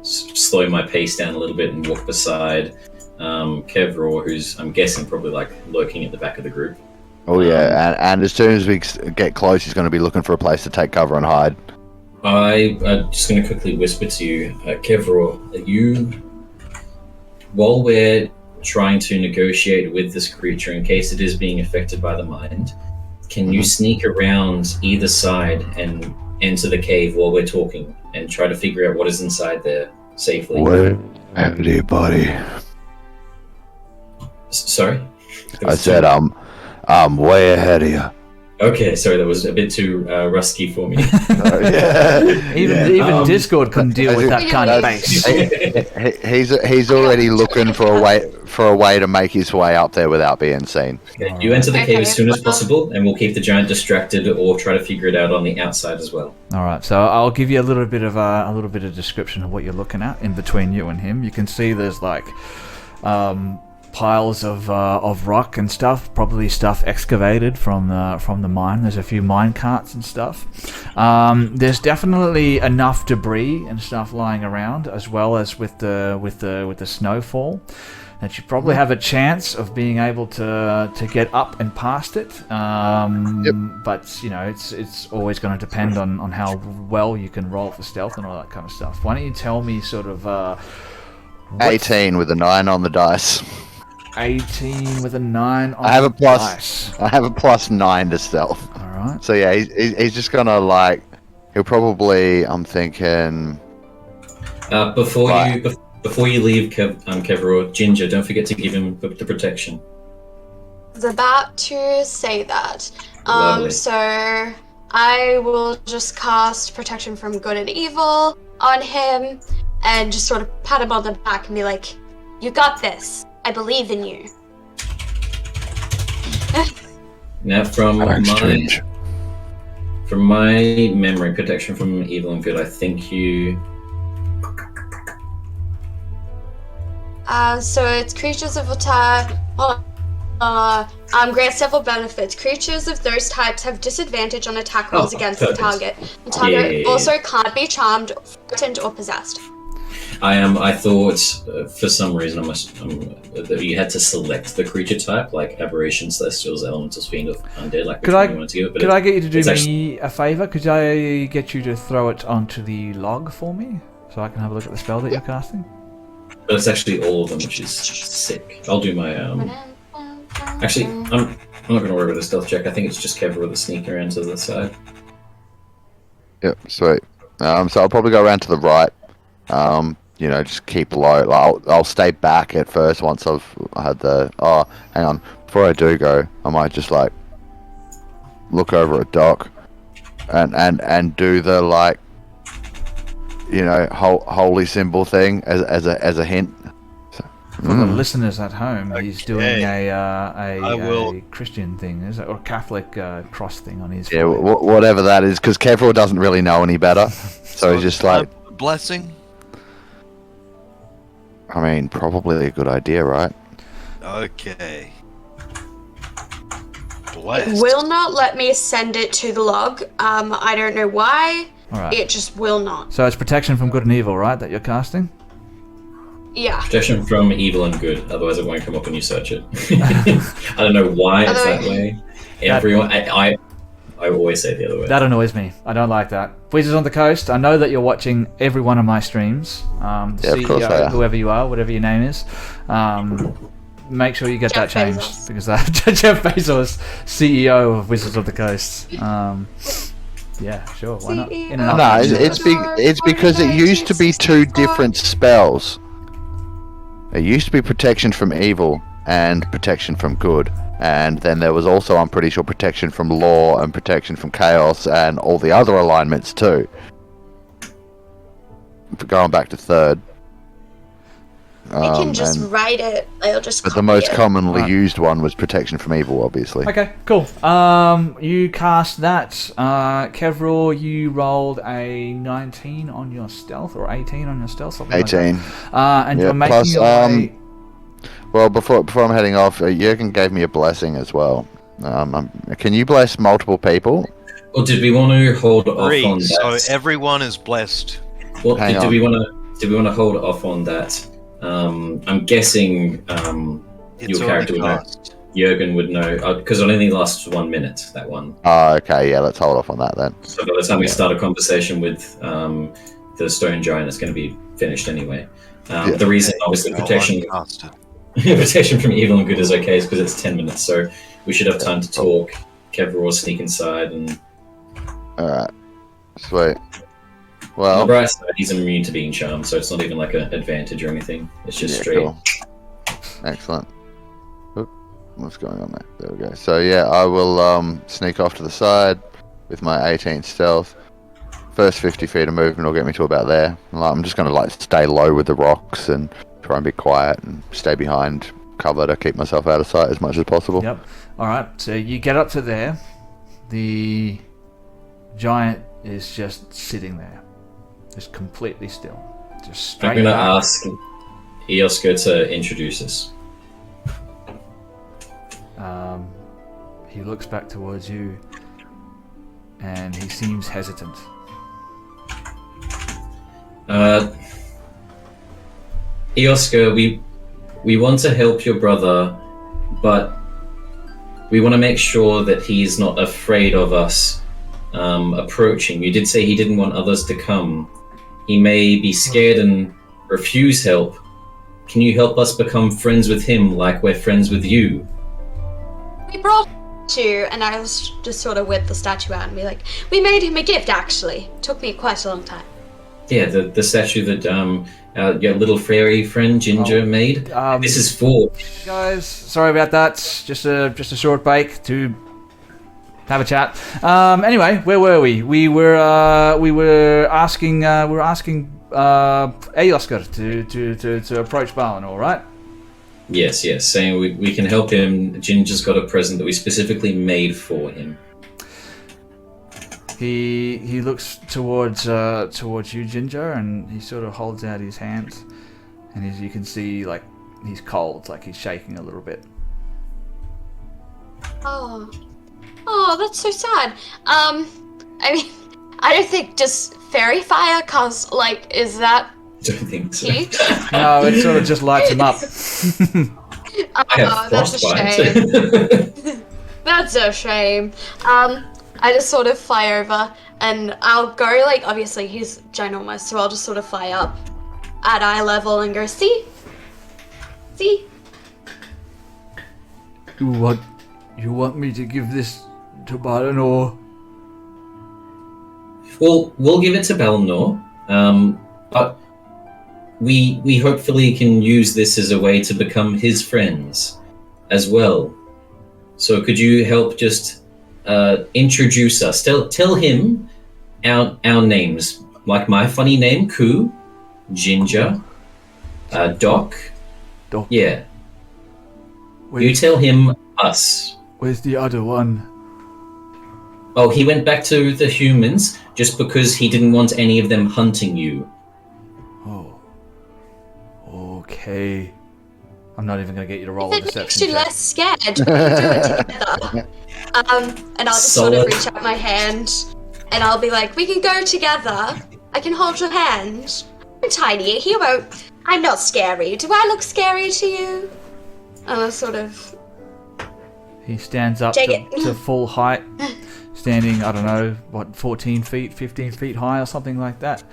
slow my pace down a little bit and walk beside Kevril, who's I'm guessing probably lurking at the back of the group. Oh yeah, and as soon as we get close, he's going to be looking for a place to take cover and hide. I'm just going to quickly whisper to you, Kevril, while we're trying to negotiate with this creature in case it is being affected by the mind, can you sneak around either side and enter the cave while we're talking and try to figure out what is inside there safely? Wait, anybody? Sorry? I said I'm way ahead of you. Okay, sorry, that was a bit too rusky for me. Even Discord couldn't deal with that kind of bass. He's already looking for a way to make his way up there without being seen. Okay, you enter the cave as soon as possible, and we'll keep the giant distracted, or try to figure it out on the outside as well. All right, so I'll give you a little bit of description of what you're looking at in between you and him. You can see there's piles of rock and stuff, probably stuff excavated from the mine. There's a few mine carts and stuff. There's definitely enough debris and stuff lying around, as well as with the snowfall, that you probably have a chance of being able to get up and past it. But it's always going to depend on how well you can roll for stealth and all that kind of stuff. Why don't you tell me sort of 18 with a 9 on the dice. 18 with a 9 on I have a plus. dice. I have a plus 9 to stealth. All right. So yeah, he's just gonna he'll probably. I'm thinking. Before you leave, Kevril, Ginger, don't forget to give him the protection. was about to say that. Lovely. So I will just cast Protection from Good and Evil on him and just sort of pat him on the back and be like, "You got this. I believe in you." Now, from my memory, Protection from Evil and Good, I think you... So it's creatures of a type. Grants several benefits. Creatures of those types have disadvantage on attack rolls against the target. The target also can't be charmed, frightened, or possessed. I thought for some reason that you had to select the creature type, like aberration, celestials, elementals, fiend, or undead. Like Could which one you wanted to give it. But could I get you to do me actually... a favour? Could I get you to throw it onto the log for me, so I can have a look at the spell that you're casting? But it's actually all of them, which is sick. I'll do my Actually, I'm not going to worry with a stealth check. I think it's just Kevra with a sneak around to the side. Yep, sweet. So I'll probably go around to the right. Just keep low. Like, I'll stay back at first once I've had the... Oh, hang on. Before I do go, I might just, like, look over at Doc and do the, like, holy symbol thing as a hint. So, For the listeners at home, he's doing a Christian thing, is it, or Catholic cross thing on his. Yeah, whatever that is, because Kevril doesn't really know any better, so he's just like blessing. I mean, probably a good idea, right? Okay. It Blessed. will not let me send it to the log. I don't know why. All right. It just will not. So it's Protection from Good and Evil, right, that you're casting? Yeah. Protection from Evil and Good, otherwise it won't come up when you search it. I don't know why it's that way. Everyone, I always say it the other way. That annoys me. I don't like that. Wizards on the Coast, I know that you're watching every one of my streams. The of course I CEO, am. whoever you are, whatever your name is. Make sure you get Jeff that changed, Bezos. because Jeff Bezos, CEO of Wizards of the Coast. Yeah, sure, why not? In and out. No, it's because it used to be two different spells. It used to be Protection from Evil and Protection from Good. And then there was also, I'm pretty sure, Protection from Law and Protection from Chaos and all the other alignments too. Going back to third. You can just write it. I'll just But the copy most it. commonly Right. used one was Protection from Evil, obviously. Okay, cool. You cast that. Kevril, you rolled a 19 on your stealth, or 18 on your stealth, something like 18. that. And Yeah, you're making plus, your way... Well, before I'm heading off, Jurgen gave me a blessing as well. Can you bless multiple people? Or did we want to hold off on 3. that? So everyone is blessed. Well, Hang do on. we want to hold off on that? I'm guessing It's your already character would know. cast. Jurgen would know because it only lasts 1 minute. That one. Oh, okay, yeah, let's hold off on that then. So by the time we start a conversation with the stone giant, it's going to be finished anyway. The reason, obviously, No, protection uncasted. protection from evil and good is okay is because it's 10 minutes, so we should have time to talk. Kevra will sneak inside, and Alright. Sweet. on the Well, bright side, he's immune to being charmed, so it's not even like an advantage or anything. It's just yeah, straight. cool. Excellent. Oop, what's going on there? There we go. So yeah, I will sneak off to the side with my 18 stealth. First 50 feet of movement will get me to about there. I'm just going to stay low with the rocks and try and be quiet and stay behind cover to keep myself out of sight as much as possible. Yep. Alright, so you get up to there. The giant is just sitting there. Just completely still. Just straight I'm going to back. ask Ioska to introduce us. He looks back towards you and he seems hesitant. Ioska, we want to help your brother, but we want to make sure that he's not afraid of us approaching. You did say he didn't want others to come. He may be scared and refuse help. Can you help us become friends with him like we're friends with you? We brought you, and I was just sort of with the statue out and be like, we made him a gift actually. Took me quite a long time. Yeah, the statue that your little fairy friend Ginger made. This is for Guys, sorry about that. Just a short break to have a chat. Anyway, where were we? We were asking Eoskar to approach Balinor, right? yes, saying we can help him. Ginger's got a present that we specifically made for him. He looks towards you, Ginger, and he sort of holds out his hands, and as you can see, like he's cold, like he's shaking a little bit. Oh, that's so sad. I mean, I don't think just fairy fire cause like is that Don't think so. heat? No, it sort of just lights him up. I have that's a frostbite. shame. That's a shame. I just sort of fly over and I'll go like obviously he's ginormous, so I'll just sort of fly up at eye level and go see. You want me to give this to Balinor? Well, we'll give it to Balinor, but we hopefully can use this as a way to become his friends as well. So could you help just introduce us? Tell him our names, like my funny name, Ku, Ginger, Doc. Doc. Yeah. You Where's, tell him us. where's the other one? Oh, he went back to the humans just because he didn't want any of them hunting you. Oh. Okay. I'm not even gonna get you to roll a If it makes deception you check. less scared, we can do it together. And I'll just sort of Solid. reach out my hand and I'll be like, we can go together. I can hold your hand. I'm tiny, he won't. I'm not scary. Do I look scary to you? And I'll sort of He stands up Take it. to full height, standing, I don't know, what, 14 feet, 15 feet high or something like that.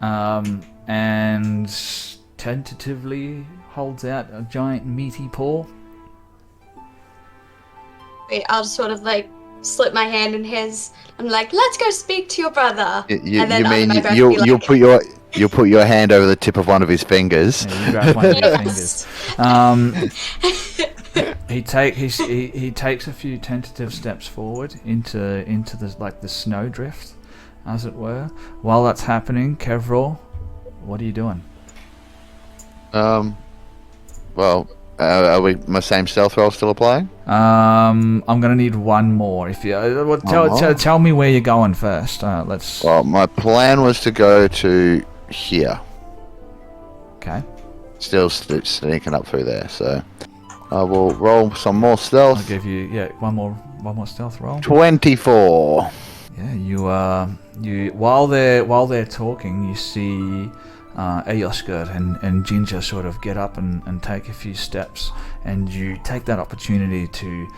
And tentatively holds out a giant meaty paw. wait, I'll just sort of like slip my hand in his. I'm like, let's go speak to your brother. You And then mean under my breath you'll be like, you'll put your hand over the tip of one of his fingers? Yeah, you grab one of his Yes. fingers. He takes a few tentative steps forward into the snowdrift, as it were. While that's happening, Kevror, what are you doing? Well, are we my same stealth roll still applying? I'm gonna need one more. If you tell me where you're going first. Let's. Well, my plan was to go to here. Okay. Still sneaking up through there, so I will roll some more stealth. I'll give you one more stealth roll. 24. Yeah, you while they're talking, you see Eoskar and Ginger sort of get up and take a few steps, and you take that opportunity to,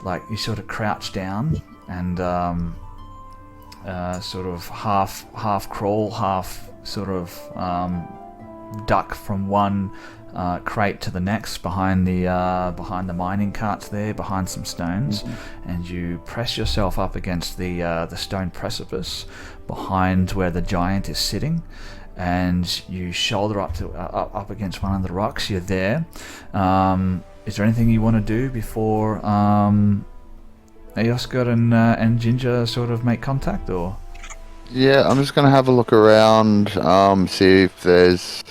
like, you sort of crouch down and sort of half crawl, half sort of duck from one crate to the next behind the mining carts there, behind some stones, and you press yourself up against the stone precipice behind where the giant is sitting, and you shoulder up against one of the rocks. You're there. Is there anything you want to do before Eoskar and Ginger sort of make contact, or? Yeah, I'm just gonna have a look around, see if there's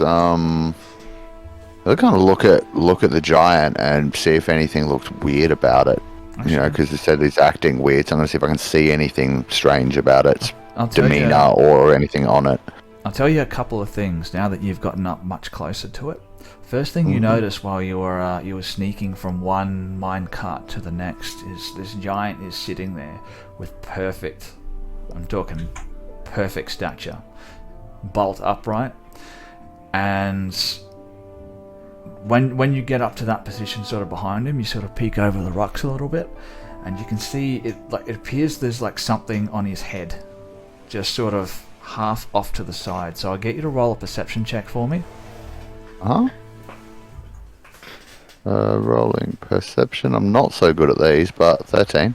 I'll kind of look at the giant and see if anything looks weird about it. You know, because it said he's acting weird, so I'm gonna see if I can see anything strange about its demeanor or anything on it. I'll tell you a couple of things now that you've gotten up much closer to it. First thing you notice while you were sneaking from one mine cart to the next is this giant is sitting there with perfect stature, bolt upright, and when you get up to that position sort of behind him, you sort of peek over the rocks a little bit, and you can see it appears there's like something on his head, just sort of half off to the side. So I'll get you to roll a perception check for me. Rolling perception. I'm not so good at these, but 13.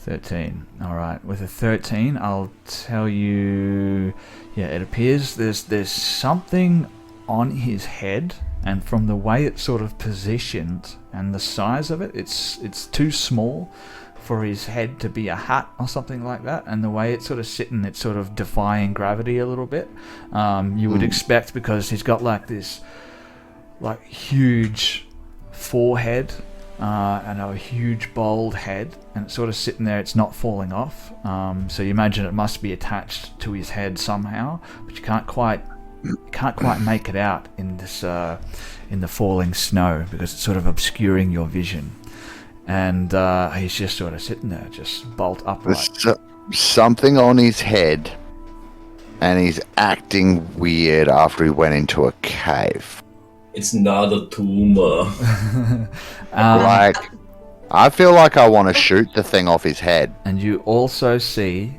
13. All right. With a 13, I'll tell you. Yeah, it appears there's something on his head, and from the way it's sort of positioned and the size of it, it's too small for his head to be a hat or something like that. And the way it's sort of sitting, it's sort of defying gravity a little bit. You would expect, because he's got like this, like huge forehead. And a huge bold head, and it's sort of sitting there, it's not falling off, so you imagine it must be attached to his head somehow, but you can't quite make it out in this in the falling snow, because it's sort of obscuring your vision, and he's just sort of sitting there, just bolt upright. There's something on his head, and he's acting weird after he went into a cave. It's not a tumor. Like, I feel like I want to shoot the thing off his head. And you also see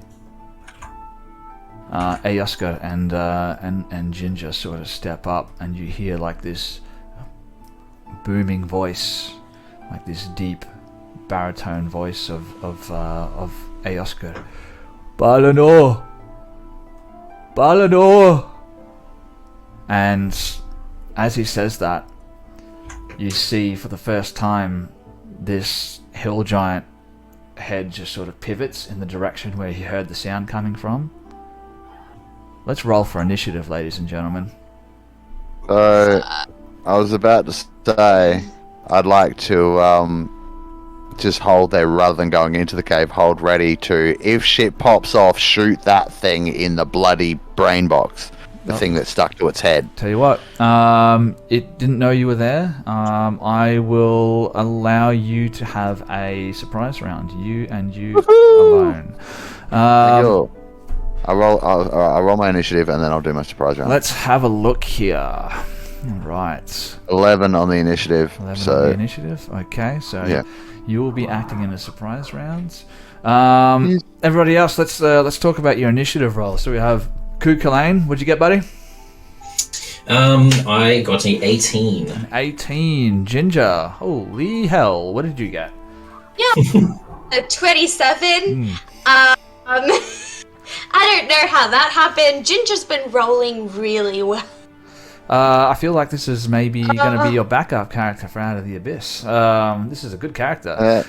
Eoska and Ginger sort of step up, and you hear like this booming voice, like this deep baritone voice of Eoska. Balinor! Balinor! And as he says that, you see for the first time this hill giant head just sort of pivots in the direction where he heard the sound coming from. Let's roll for initiative, ladies and gentlemen. So, I was about to say, I'd like to just hold there rather than going into the cave, hold ready to, if shit pops off, shoot that thing in the bloody brain box. The thing that stuck to its head. Tell you what, it didn't know you were there. I will allow you to have a surprise round. You and you alone. I roll my initiative and then I'll do my surprise round. Let's have a look here. All right. 11 on the initiative. 11 on the initiative. Okay, so yeah. You will be acting in a surprise round. Everybody else, let's talk about your initiative roll. So we have Kukulane, what'd you get, buddy? I got an 18. An 18. Ginger, holy hell, what did you get? Yeah, a 27. I don't know how that happened. Ginger's been rolling really well. I feel like this is maybe going to be your backup character for Out of the Abyss. This is a good character.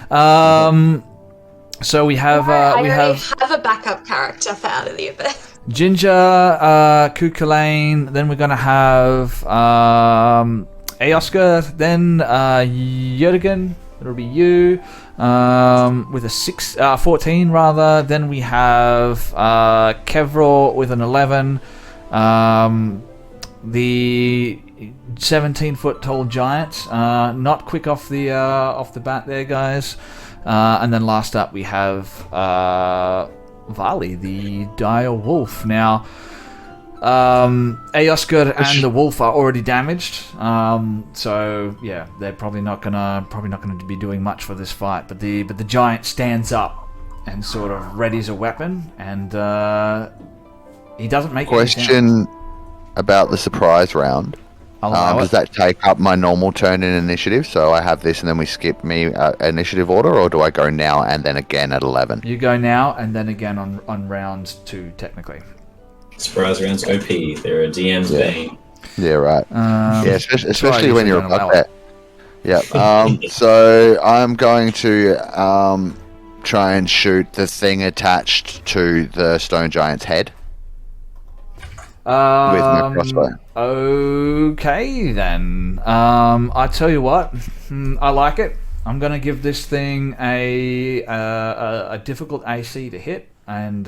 So we have I already have a backup character for Out of the Abyss. Ginger, Kukulane, then we're going to have Eoska, then Jürgen, it'll be you, with a 14 rather, then we have Kevro with an 11, the 17-foot tall giant, not quick off the bat there, guys, and then last up we have Vali, the dire wolf. Now, Eoska and the wolf are already damaged, so yeah, they're probably not gonna be doing much for this fight. But the giant stands up and sort of readies a weapon, and he doesn't make any sound. Question about the surprise round. Does that take up my normal turn in initiative? So I have this and then we skip me initiative order, or do I go now and then again at 11? You go now and then again on round 2, technically. Surprise rounds OP. They're a DM's bane. Yeah, right. Yeah, especially when you're above that. Yeah. So I'm going to try and shoot the thing attached to the stone giant's head. With my crossbow. Okay then. I tell you what, I like it. I'm gonna give this thing a difficult AC to hit, and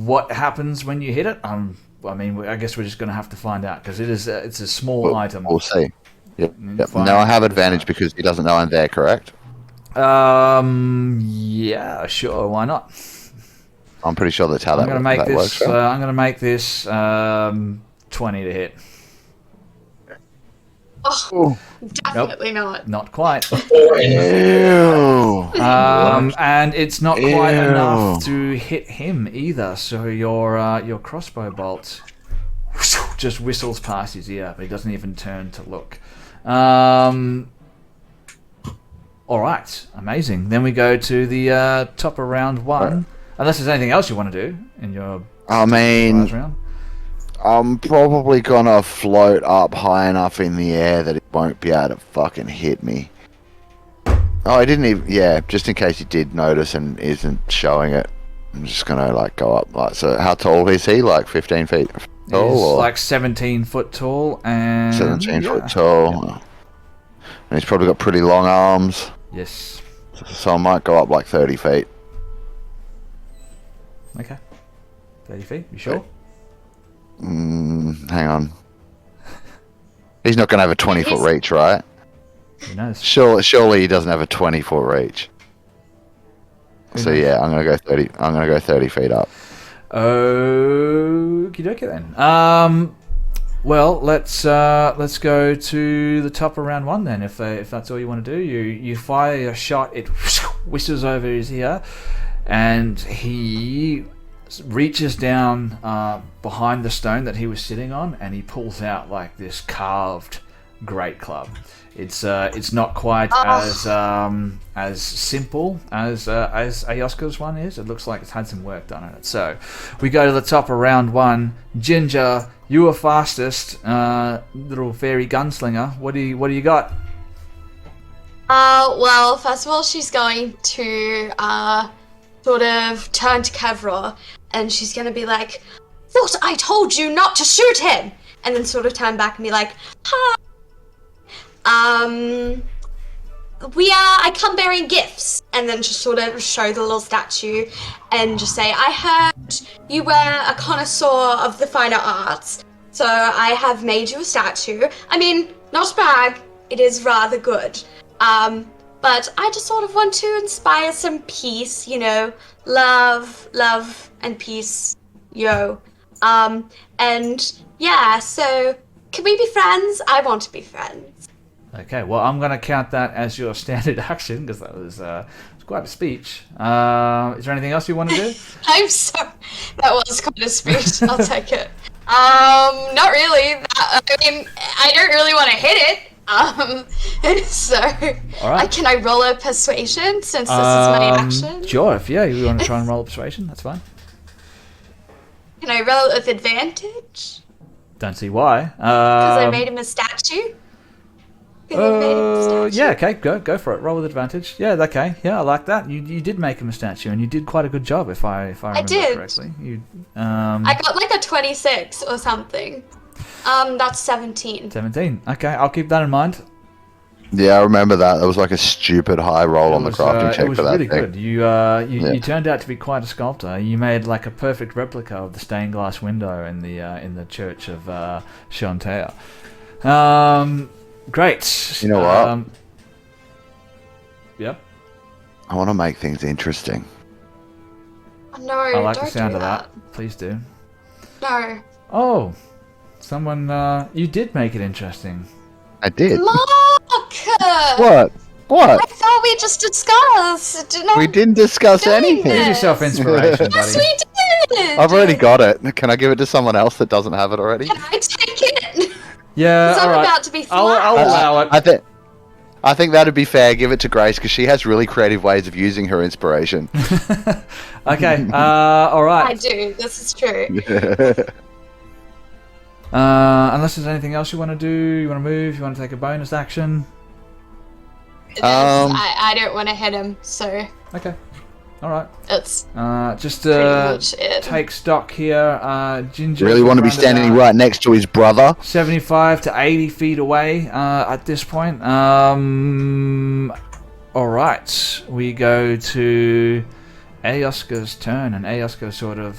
what happens when you hit it? I guess we're just gonna have to find out, because it's a small item. We'll see. Yep. Now I have advantage because he doesn't know I'm there, correct? Yeah, sure. Why not? I'm pretty sure that's how that works. I'm going to make this 20 to hit. Oh, definitely not. Not quite. Ew. And it's not quite enough to hit him either. So your crossbow bolt just whistles past his ear, but he doesn't even turn to look. All right, amazing. Then we go to the top of round 1. Right. Unless there's anything else you want to do in your I mean, surprise round. I'm probably gonna float up high enough in the air that it won't be able to fucking hit me. Oh, I didn't even. Yeah, just in case he did notice and isn't showing it, I'm just gonna like go up. Like, so how tall is he? Like 15 feet tall? He's Or like 17 foot tall and 17 yeah. foot tall. And he's probably got pretty long arms. Yes. So I might go up like 30 feet. Okay. 30 feet. You sure? Hang on. He's not gonna have a 20-foot reach, right? Who knows? Surely he doesn't have a 20-foot reach. Who So knows? yeah, I'm gonna go 30. I'm gonna go 30 feet up. Okie dokie then. Well, let's go to the top of round 1 then. If that's all you want to do, you fire a shot. It whistles over his ear, and he reaches down behind the stone that he was sitting on, and he pulls out like this carved great club. It's not quite as simple as Ayoska's one is. It looks like it's had some work done on it. So we go to the top of round 1. Ginger, you were fastest, little fairy gunslinger. What do you got? Well, first of all, she's going to sort of turn to Kevra, and she's going to be like, "Thought I told you not to shoot him!" And then sort of turn back and be like, "Hi. I come bearing gifts," and then just sort of show the little statue and just say, "I heard you were a connoisseur of the finer arts, so I have made you a statue. I mean, not to brag, it is rather good. But I just sort of want to inspire some peace, love and peace, yo. And yeah, so can we be friends? I want to be friends." Okay, well, I'm going to count that as your standard action because that was quite a speech. Is there anything else you want to do? I'm sorry. That was quite a speech. I'll take it. Not really. I mean, I don't really want to hit it. So, All right. can I roll a persuasion since this is my action? Sure, if you want to try and roll a persuasion, that's fine. Can I roll with advantage? Don't see why. Because I made him a statue? 'Cause I made him a statue? Yeah, okay, go for it. Roll with advantage. Yeah, okay. Yeah, I like that. You did make him a statue, and you did quite a good job, if I remember did. correctly. I got like a 26 or something. That's 17. 17. Okay, I'll keep that in mind. Yeah, I remember that. There was like a stupid high roll on the crafting check it was for that really thing. good. You turned out to be quite a sculptor. You made like a perfect replica of the stained glass window in the church of Shantea. Great. You know what? Yep. I want to make things interesting. No, I like don't the sound do of that. Please do. No. Oh, someone. You did make it interesting. I did. Mark! What? I thought we just discussed. We didn't discuss Doing anything. it. Give yourself inspiration, Yes, buddy. we did! I've already got it. Can I give it to someone else that doesn't have it already? Can I take it? Yeah, Because all I'm right. about to be I'll flat. allow it. I think that'd be fair. Give it to Grace because she has really creative ways of using her inspiration. Okay. All right. I do. This is true. Unless there's anything else you want to do, you want to move, you want to take a bonus action. I don't want to hit him, so Okay. All right. it's Just pretty much it. take stock here. Ginger. Really want to be standing right next to his brother. 75 to 80 feet away at this point. All right. We go to Ayoska's turn, and Ayoska sort of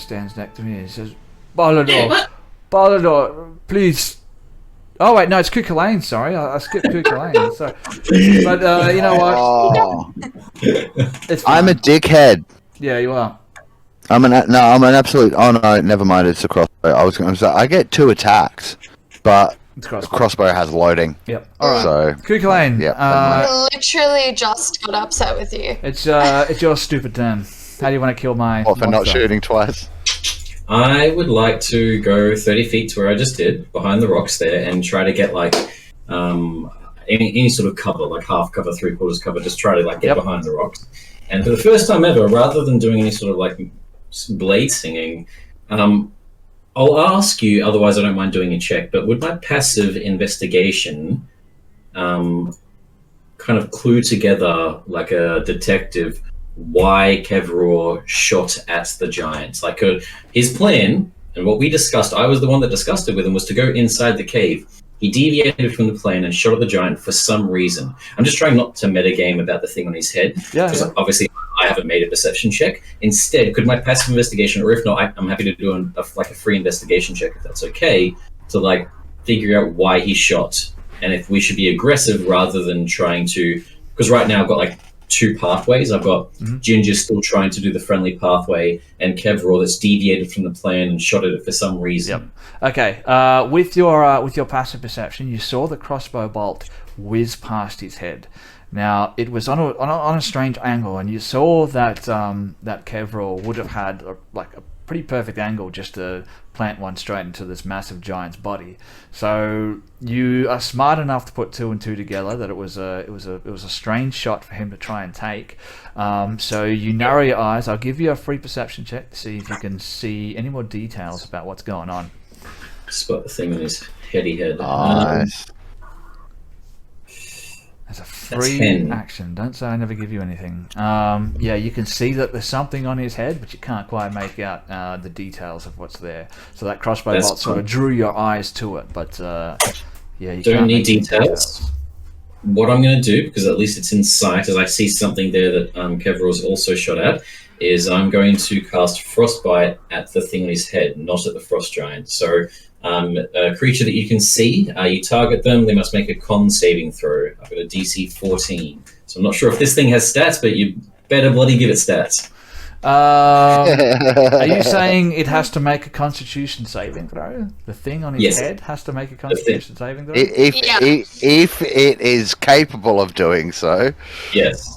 stands next to me. He says, Balador, please. Oh wait, no, it's Kukulane. Sorry, I skipped Kukulane. Sorry, but you know what? Oh, It's fine. I'm a dickhead. Yeah, you are. I'm an absolute. Oh no, never mind. It's a crossbow. I was going to say I get 2 attacks, but It's the crossbow. crossbow has loading. Yep. All right. So Kukulane. Yeah, I literally just got upset with you. It's your stupid turn. How do you want to kill my for not monster? shooting twice. I would like to go 30 feet to where I just did, behind the rocks there, and try to get like any sort of cover, like half cover, 3/4 cover, just try to like get Yep. behind the rocks. And for the first time ever, rather than doing any sort of like blade singing, I'll ask you, otherwise I don't mind doing a check, but would my passive investigation kind of clue together, like a detective, why Kevraw shot at the giant? Like his plan, and what we discussed, I was the one that discussed it with him, was to go inside the cave. He deviated from the plan and shot at the giant for some reason. I'm just trying not to metagame about the thing on his head, because obviously I haven't made a perception check. Instead, could my passive investigation, or if not, I'm happy to do a free investigation check if that's okay, to like figure out why he shot, and if we should be aggressive rather than trying to, because right now I've got like two pathways. I've got Ginger still trying to do the friendly pathway, and Kevraw that's deviated from the plan and shot at it for some reason. Yep. Okay. With your passive perception, you saw the crossbow bolt whiz past his head. Now it was on a strange angle, and you saw that that Kevraw would have had a pretty perfect angle just to plant one straight into this massive giant's body. So you are smart enough to put 2 and 2 together that it was a strange shot for him to try and take. So you narrow your eyes. I'll give you a free perception check to see if you can see any more details about what's going on. Spot the thing on his heady head. Nice. As a free 10. action. Don't say I never give you anything. Yeah, you can see that there's something on his head, but you can't quite make out the details of what's there. So that crossbow bolt sort of drew your eyes to it, but yeah, you don't can't need make details. What I'm going to do, because at least it's in sight, as I see something there that Kevraw's also shot at, is I'm going to cast Frostbite at the thing on his head, not at the frost giant. So a creature that you can see, you target them, they must make a con saving throw. I've got a DC 14. So I'm not sure if this thing has stats, but you better bloody give it stats. Are you saying it has to make a Constitution saving throw? The thing on his head has to make a Constitution saving throw? If it is capable of doing so. Yes.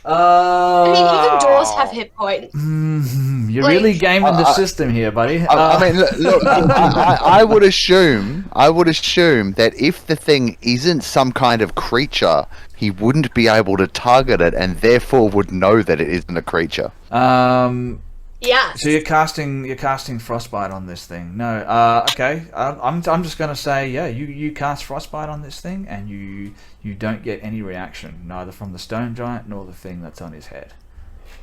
I mean, even dwarves have hit points. You're really gaming the system here, buddy. I mean, look. I would assume that if the thing isn't some kind of creature, he wouldn't be able to target it, and therefore would know that it isn't a creature. Yeah. So you're casting Frostbite on this thing. No. Okay. I'm just gonna say, yeah, you cast Frostbite on this thing, and you don't get any reaction, neither from the stone giant nor the thing that's on his head.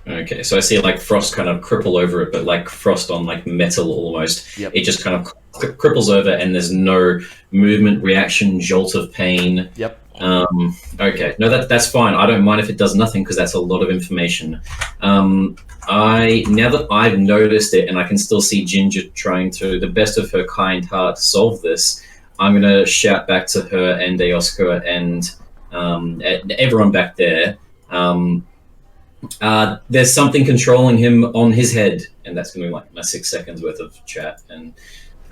Okay, so I see like frost kind of cripple over it, but like frost on like metal almost. Yep. It just kind of cripples over, and there's no movement, reaction, jolt of pain. Yep. Okay, no, that's fine. I don't mind if it does nothing, because that's a lot of information. Now that I've noticed it, and I can still see Ginger trying to, the best of her kind heart, solve this, I'm gonna shout back to her and Eoska and everyone back there. There's something controlling him on his head, and that's gonna be like my 6 seconds worth of chat. And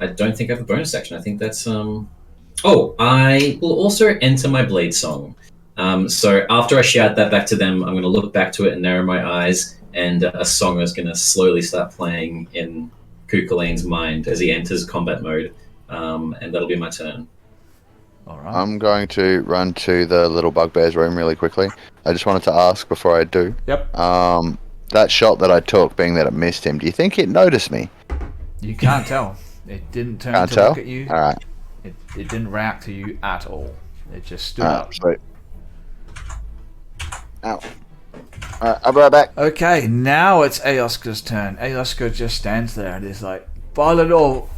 I don't think I have a bonus action. I think that's Oh, I will also enter my blade song. So after I shout that back to them, I'm going to look back to it and narrow my eyes, and a song is going to slowly start playing in Kukulane's mind as he enters combat mode, and that'll be my turn. All right. I'm going to run to the little bugbear's room really quickly. I just wanted to ask before I do. Yep. That shot that I took, being that it missed him, do you think it noticed me? You can't tell. It didn't turn Can't to tell? look at you. All right. It didn't react to you at all. It just stood All up. right, sweet. Ow. Alright, I'll be right back. Okay, now it's Eoska's turn. Eoska just stands there and is like, Balinor,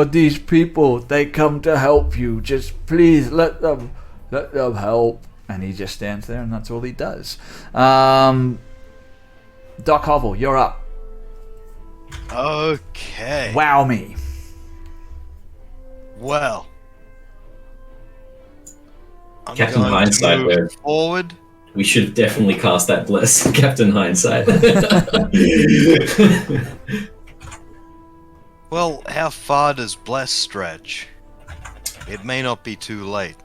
these people, they come to help you. Just please let them help. And he just stands there, and that's all he does. Doc Hovel, you're up. Okay. Wow me. Well, I'm Captain going Hindsight, to where move forward. we should definitely cast that bless, Captain Hindsight. Well, how far does Bless stretch? It may not be too late.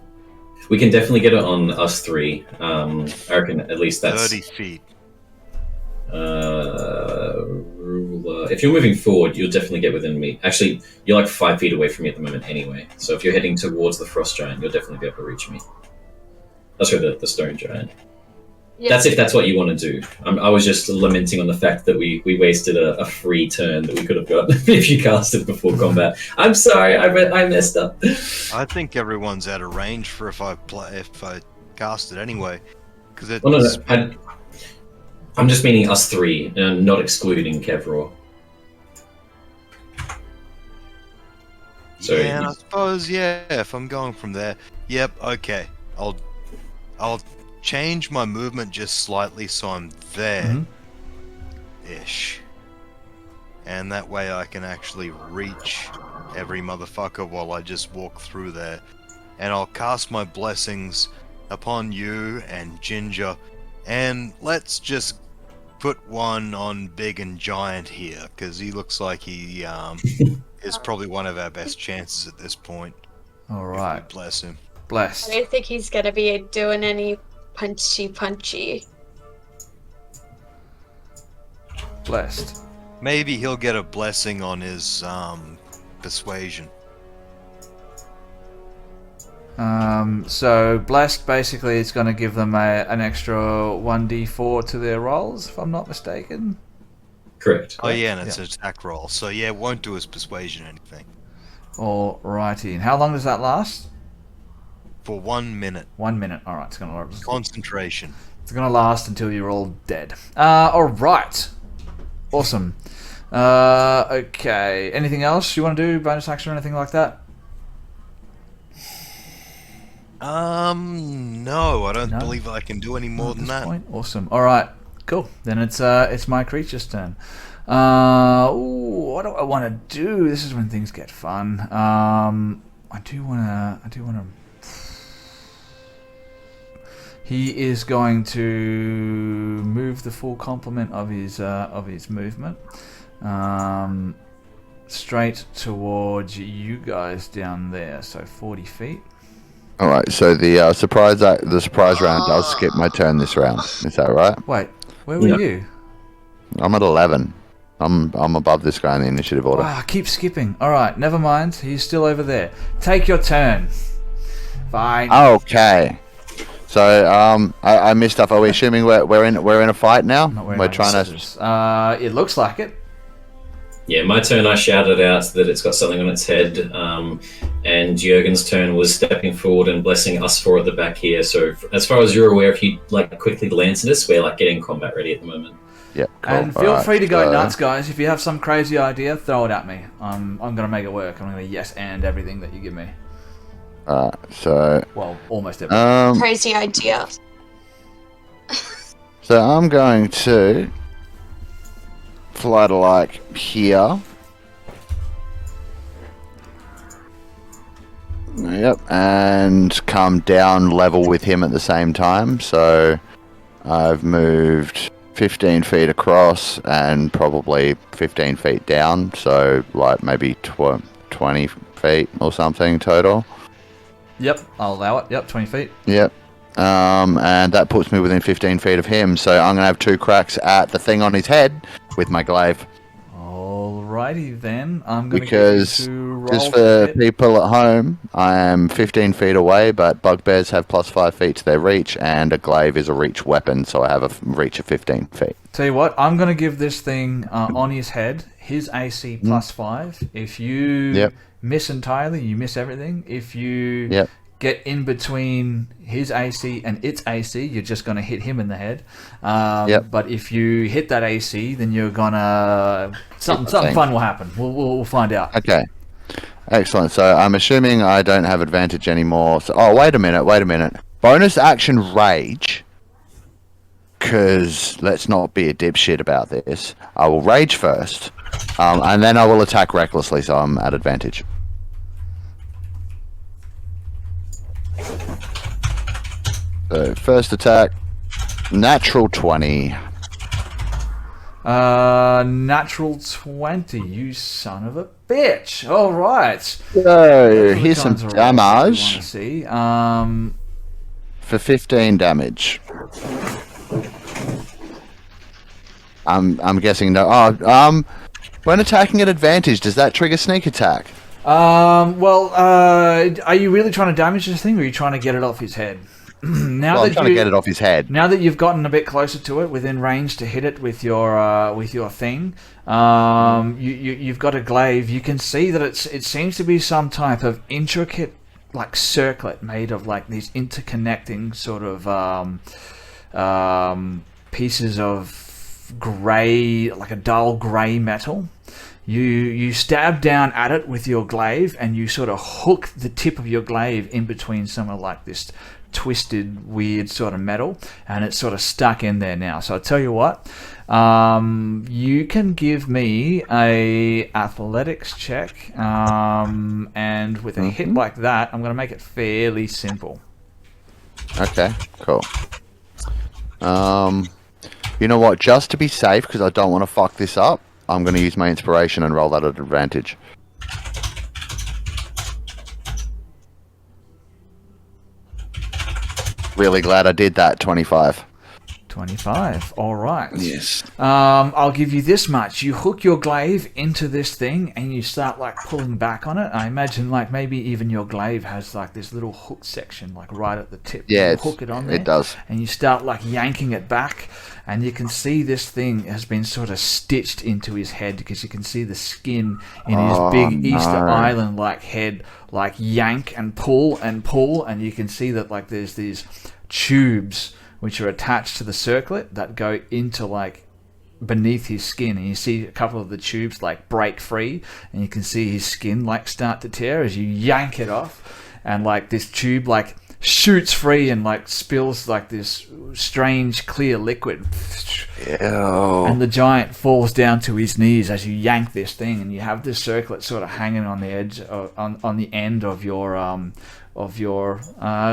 We can definitely get it on us three. I reckon at least that's 30 feet. if you're moving forward, you'll definitely get within me. Actually, you're like 5 feet away from me at the moment anyway. So if you're heading towards the frost giant, you'll definitely be able to reach me. That's the stone giant. Yeah. That's if that's what you want to do. I was just lamenting on the fact that we wasted a free turn that we could have got if you cast it before combat. I'm sorry, I messed up. I think everyone's out of range for if I cast it anyway, because it's. Well, no, I'm just meaning us three, and not excluding Kevraw. So yeah, I suppose. Yeah, if I'm going from there, yep. Okay, I'll change my movement just slightly so I'm there, ish, and that way I can actually reach every motherfucker while I just walk through there, and I'll cast my blessings upon you and Ginger, and let's just put one on Big and Giant here, because he looks like he is probably one of our best chances at this point. All right. If we bless him. Blessed. I don't think he's gonna be doing any punchy. Blessed. Maybe he'll get a blessing on his persuasion. So blessed basically is going to give them an extra 1d4 to their rolls, if I'm not mistaken. correct. Oh yeah, and it's an attack roll. So yeah, it won't do his persuasion anything. Alrighty. And how long does that last? For 1 minute. 1 minute. Alright, it's going to Concentration. It's going to last until you're all dead. Alright. Awesome. Okay. Anything else you want to do? Bonus action or anything like that? No, I don't No? believe I can do any more At than this that. point? Awesome. Alright. Cool. Then it's my creature's turn. What do I want to do? This is when things get fun. I do want to. He is going to move the full complement of his movement, straight towards you guys down there. So 40 feet. All right. So the surprise round does skip my turn this round. Is that right? Wait, where were you? I'm at 11. I'm above this guy in the initiative order. Wow, I keep skipping. All right, never mind. He's still over there. Take your turn. Fine. Okay. So I missed stuff. Are we assuming we're in a fight now? We're trying to. It looks like it. Yeah, my turn, I shouted out that it's got something on its head, and Jurgen's turn was stepping forward and blessing us four at the back here. So as far as you're aware, if you quickly glance at us, we're getting combat ready at the moment. Yeah. Cool. And feel free to go nuts, guys. If you have some crazy idea, throw it at me. I'm gonna make it work. I'm gonna yes and everything that you give me. So. Well, almost everything. Crazy idea. So I'm going to fly to here. Yep, and come down level with him at the same time. So I've moved 15 feet across and probably 15 feet down. So maybe 20 feet or something total. Yep, I'll allow it. Yep, 20 feet. Yep. And that puts me within 15 feet of him. So I'm going to have 2 cracks at the thing on his head with my glaive. Alrighty then. I'm going Because to roll just for it. people at home, I am 15 feet away, but bugbears have plus 5 feet to their reach, and a glaive is a reach weapon, so I have a reach of 15 feet. Tell you what, I'm going to give this thing on his head, his AC plus 5. If you miss entirely, you miss everything. If you get in between his AC and its AC, you're just going to hit him in the head. But if you hit that AC, then you're going to... Something fun will happen. We'll find out. Okay. Excellent. So I'm assuming I don't have advantage anymore. So, wait a minute. Bonus action rage. Because let's not be a dipshit about this. I will rage first. And then I will attack recklessly, so I'm at advantage. So first attack, natural 20. Natural 20, you son of a bitch. All right. So here's some damage See. for 15 damage. I'm guessing no. When attacking at advantage, does that trigger sneak attack? Well, are you really trying to damage this thing, or are you trying to get it off his head? I'm trying to get it off his head. Now that you've gotten a bit closer to it, within range to hit it with your thing, you've got a glaive. You can see that it seems to be some type of intricate, like, circlet made of like these interconnecting sort of pieces of grey, like a dull grey metal. You stab down at it with your glaive, and you sort of hook the tip of your glaive in between some of like this twisted, weird sort of metal, and it's sort of stuck in there now. So I'll tell you what, you can give me a athletics check, and with a hit like that, I'm going to make it fairly simple. Okay, cool. You know what? Just to be safe, because I don't want to fuck this up, I'm going to use my inspiration and roll that at advantage. Really glad I did that. 25. 25. All right. Yes. I'll give you this much. You hook your glaive into this thing, and you start like pulling back on it. I imagine like maybe even your glaive has like this little hook section, like right at the tip. Yeah, you hook it on there. It does. And you start like yanking it back, and you can see this thing has been sort of stitched into his head, because you can see the skin in his big Easter Island like head, like yank and pull, and you can see that like there's these tubes which are attached to the circlet that go into like beneath his skin, and you see a couple of the tubes like break free, and you can see his skin like start to tear as you yank it off, and like this tube like shoots free and like spills like this strange clear liquid. Ew. And the giant falls down to his knees as you yank this thing, and you have this circlet sort of hanging on the edge on the end of your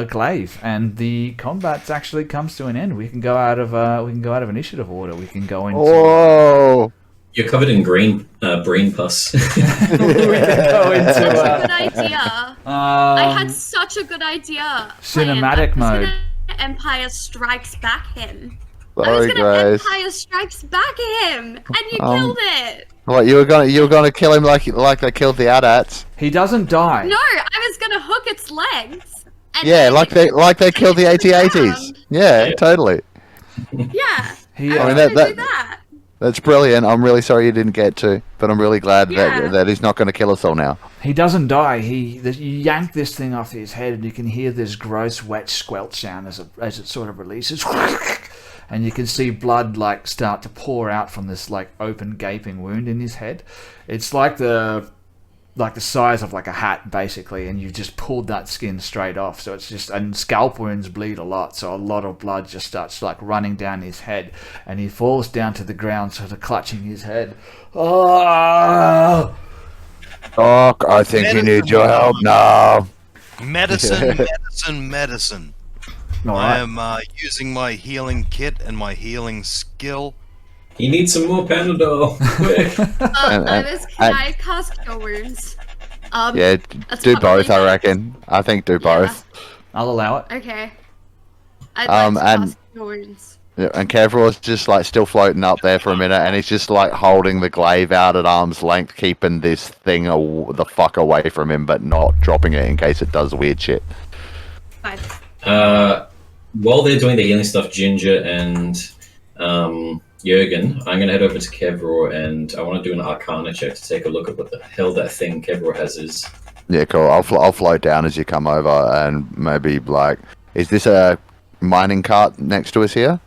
glaive, and the combat actually comes to an end. We can go out of initiative order. We can go into. Whoa! You're covered in brain pus. We can go into Good idea. I had such a good idea. Cinematic mode. Empire Strikes Back him. Sorry, I was gonna guys. Empire Strikes Back him, and you killed it. What, you were gonna kill him like they killed the AT-ATs? He doesn't die. No, I was gonna hook its legs. And Yeah, then like they killed the AT-ATs. Yeah, totally. Yeah. He, I mean, I was gonna that- do that. That's brilliant. I'm really sorry you didn't get to, but I'm really glad Yeah. that he's not going to kill us all now. He doesn't die. You yank this thing off his head, and you can hear this gross, wet squelch sound as it sort of releases, and you can see blood like start to pour out from this like open, gaping wound in his head. It's like the size of like a hat, basically, and you've just pulled that skin straight off. So it's just, and scalp wounds bleed a lot, so a lot of blood just starts like running down his head, and he falls down to the ground, sort of clutching his head. Oh! Doc, I think you need your help now. Medicine. All I right. am using my healing kit and my healing skill. You need some more Panadol. Quick. Can I cast Cure Wounds? Yeah, That's do probably both, I best. reckon. I think do both. I'll allow it. Okay. I'd like to and- cast Cure Wounds. Yeah, and Kevro's just like still floating up there for a minute, and he's just like holding the glaive out at arm's length, keeping this thing the fuck away from him, but not dropping it in case it does weird shit. Fine. While they're doing the healing stuff, Ginger and Jurgen, I'm going to head over to Kevro, and I want to do an Arcana check to take a look at what the hell that thing Kevro has is. Yeah, cool. I'll float down as you come over, and maybe like, is this a mining cart next to us here,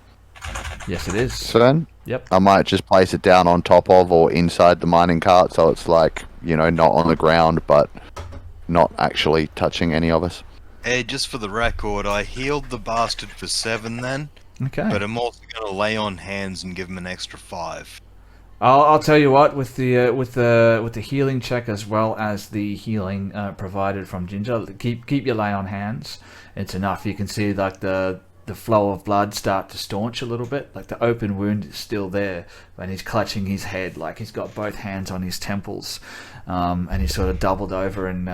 Yes, it is. Sven? Yep. I might just place it down on top of or inside the mining cart, so it's like, you know, not on the ground, but not actually touching any of us. Hey, just for the record, I healed the bastard for 7 then, Okay. but I'm also gonna lay on hands and give him an extra 5. I'll tell you what, with the healing check as well as the healing provided from Ginger, keep your lay on hands. It's enough. You can see like the flow of blood start to staunch a little bit. Like the open wound is still there, and he's clutching his head, like he's got both hands on his temples. and he's sort of doubled over and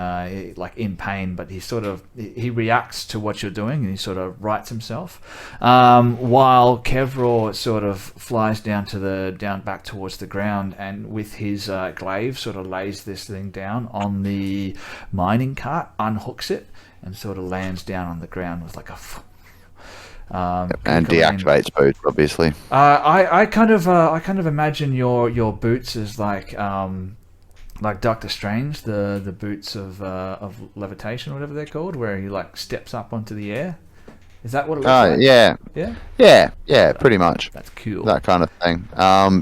like in pain, but he reacts to what you're doing and he sort of rights himself, while Kevraw sort of flies down back towards the ground, and with his glaive sort of lays this thing down on the mining cart, unhooks it, and sort of lands down on the ground with like a and deactivates boots, obviously. I kind of imagine your boots as like Doctor Strange, the boots of levitation, whatever they're called, where he like steps up onto the air. Is that what it looks like? Yeah, pretty much. That's cool. That kind of thing.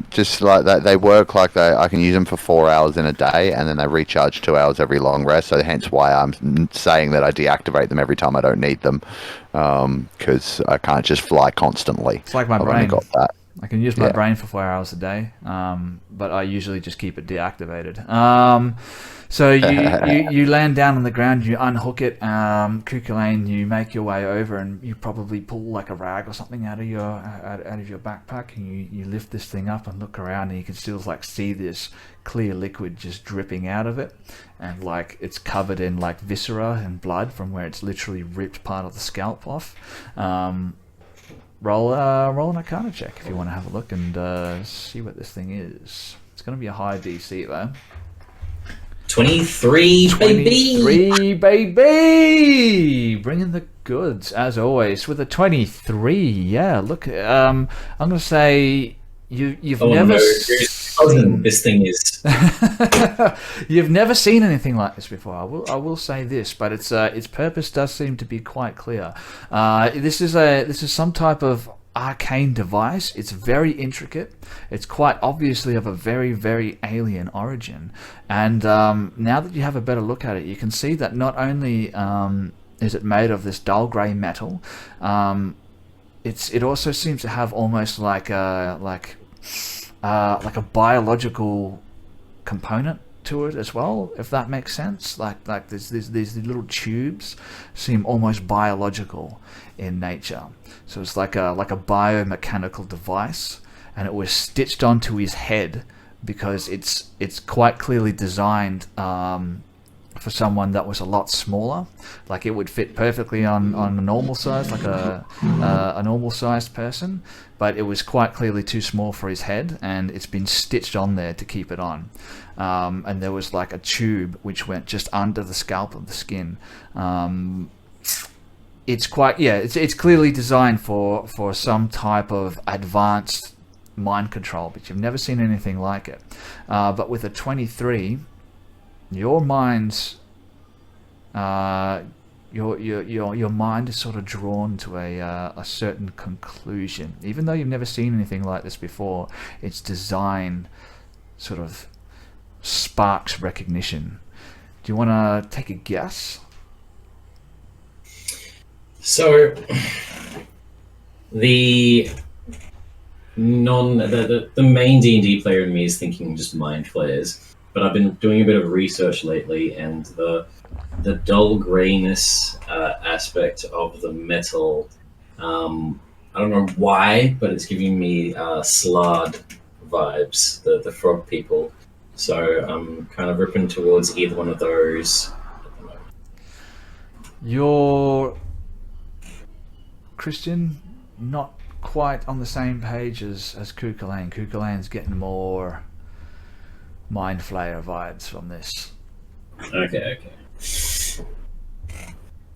Just like that, they work like I can use them for 4 hours in a day, and then they recharge 2 hours every long rest. So hence why I'm saying that I deactivate them every time I don't need them, because I can't just fly constantly. It's like my I've brain. only got that. I can use my brain for 4 hours a day, but I usually just keep it deactivated. So you land down on the ground, you unhook it, Kukulane, you make your way over, and you probably pull like a rag or something out of your backpack, and you lift this thing up and look around, and you can still like see this clear liquid just dripping out of it, and like it's covered in like viscera and blood from where it's literally ripped part of the scalp off. Roll an Arcana check if you want to have a look and see what this thing is. It's going to be a high DC though. 23, baby! 23, baby! Bringing the goods, as always, with a 23. Yeah, look, I'm going to say you've never seen... this thing is. You've never seen anything like this before. I will say this, but its purpose does seem to be quite clear. This is some type of arcane device. It's very intricate. It's quite obviously of a very, very alien origin. And now that you have a better look at it, you can see that not only is it made of this dull grey metal, it also seems to have almost like a biological component to it as well, if that makes sense. Like these little tubes seem almost biological in nature. So it's like a biomechanical device, and it was stitched onto his head because it's quite clearly designed for someone that was a lot smaller. Like it would fit perfectly on a normal size, like a normal sized person, but it was quite clearly too small for his head, and it's been stitched on there to keep it on. And there was like a tube which went just under the scalp of the skin. It's quite, it's clearly designed for some type of advanced mind control, but you've never seen anything like it. But with a 23, your mind's your mind is sort of drawn to a certain conclusion. Even though you've never seen anything like this before, its design sort of sparks recognition. Do you want to take a guess? So, the main D&D player in me is thinking just mind flayers, but I've been doing a bit of research lately, and the dull grayness aspect of the metal, I don't know why, but it's giving me Slard vibes, the frog people. So I'm kind of ripping towards either one of those at the moment. You're, Christian, not quite on the same page as Kukulane. Kukulane's getting more Mind Flayer vibes from this. Okay.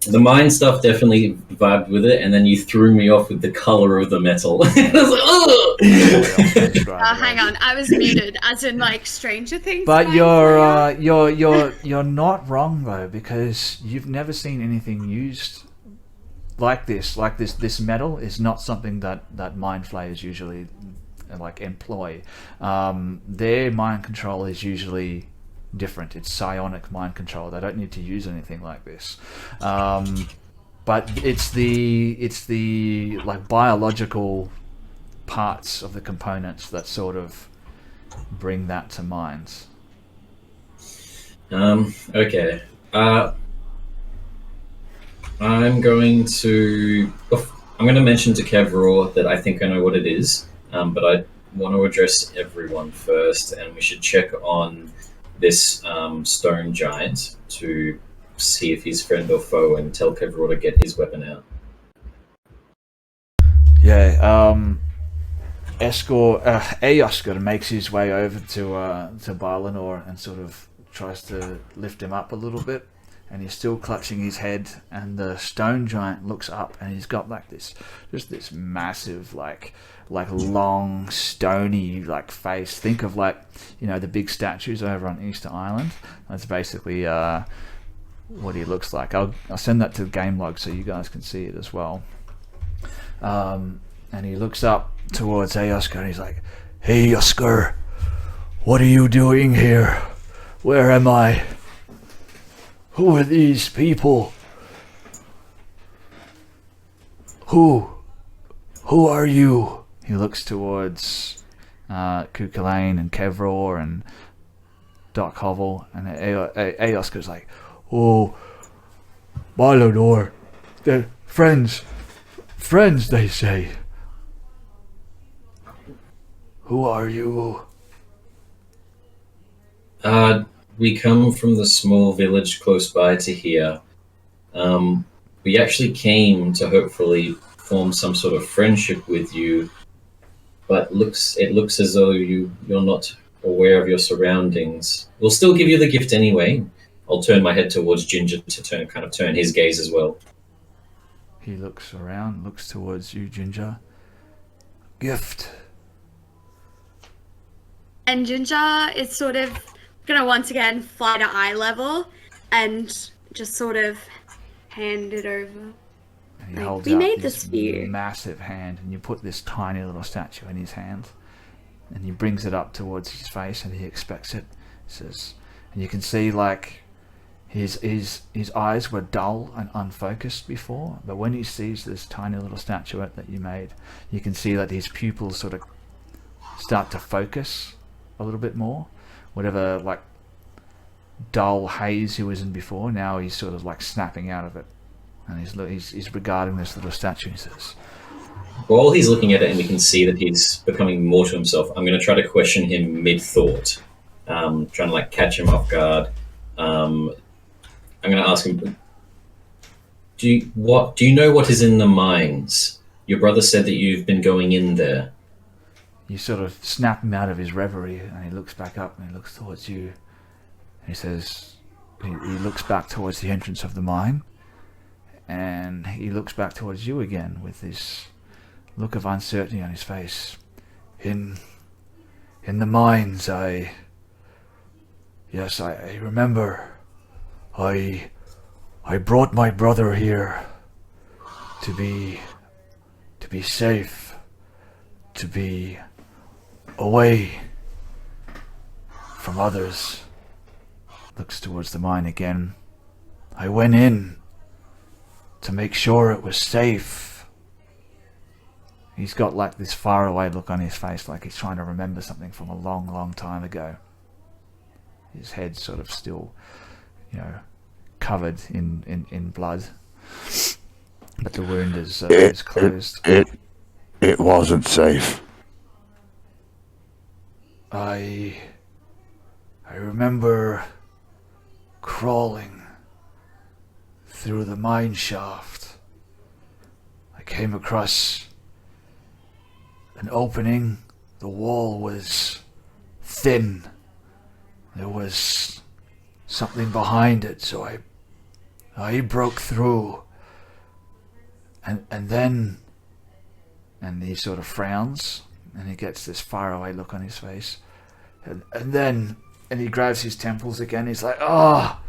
The mind stuff definitely vibed with it, and then you threw me off with the color of the metal. I was like, oh! Hang on, I was muted, as in like Stranger Things. But you're not wrong though, because you've never seen anything used like this. Like this metal is not something that mind flayers usually like employ. Their mind control is usually different. It's psionic mind control. They don't need to use anything like this. But it's the like biological parts of the components that sort of bring that to mind. Okay. I'm going to mention to Kevraw that I think I know what it is, but I want to address everyone first, and we should check on this stone giant to see if he's friend or foe and tell Kevro to get his weapon out. Yeah, Eoskar makes his way over to Balinor and sort of tries to lift him up a little bit, and he's still clutching his head, and the stone giant looks up and he's got like this massive like long stony like face. Think of like, you know, the big statues over on Easter Island. That's basically what he looks like. I'll send that to the game log so you guys can see it as well. And he looks up towards Eoskar and he's like, "Hey Eoskar, what are you doing here? Where am I? Who are these people? Who are you?" He looks towards Kukulane and Kevror and Doc Hovel, and Eoskar's like, "Oh, Balinor, they're friends, they say. Who are you?" We come from the small village close by to here. We actually came to hopefully form some sort of friendship with you, but it looks as though you're not aware of your surroundings. We'll still give you the gift anyway. I'll turn my head towards Ginger to turn his gaze as well. He looks around, looks towards you, Ginger. Gift. And Ginger is sort of gonna once again fly to eye level and just sort of hand it over. And he Like, holds we out made this this for you. massive hand, and you put this tiny little statue in his hand, and he brings it up towards his face, and he expects it. He says, and you can see like his eyes were dull and unfocused before, but when he sees this tiny little statuette that you made, you can see that his pupils sort of start to focus a little bit more. Whatever like dull haze he was in before, now he's sort of like snapping out of it, and he's regarding this little statue. He says, While he's looking at it and we can see that he's becoming more to himself, I'm going to try to question him mid-thought, trying to like catch him off guard. I'm going to ask him, do you know what is in the mines? Your brother said that you've been going in there. You sort of snap him out of his reverie, and he looks back up and he looks towards you. He says, he looks back towards the entrance of the mine, and he looks back towards you again with this look of uncertainty on his face. In the mines, I remember. I brought my brother here to be safe, to be away from others. Looks towards the mine again. I went in to make sure it was safe. He's got like this faraway look on his face, like he's trying to remember something from a long, long time ago. His head's sort of still, you know, covered in blood, but the wound is closed. It wasn't safe. I remember crawling through the mine shaft. I came across an opening. The wall was thin. There was something behind it, so I broke through. And then he sort of frowns, and he gets this faraway look on his face. And he grabs his temples again. He's like, oh,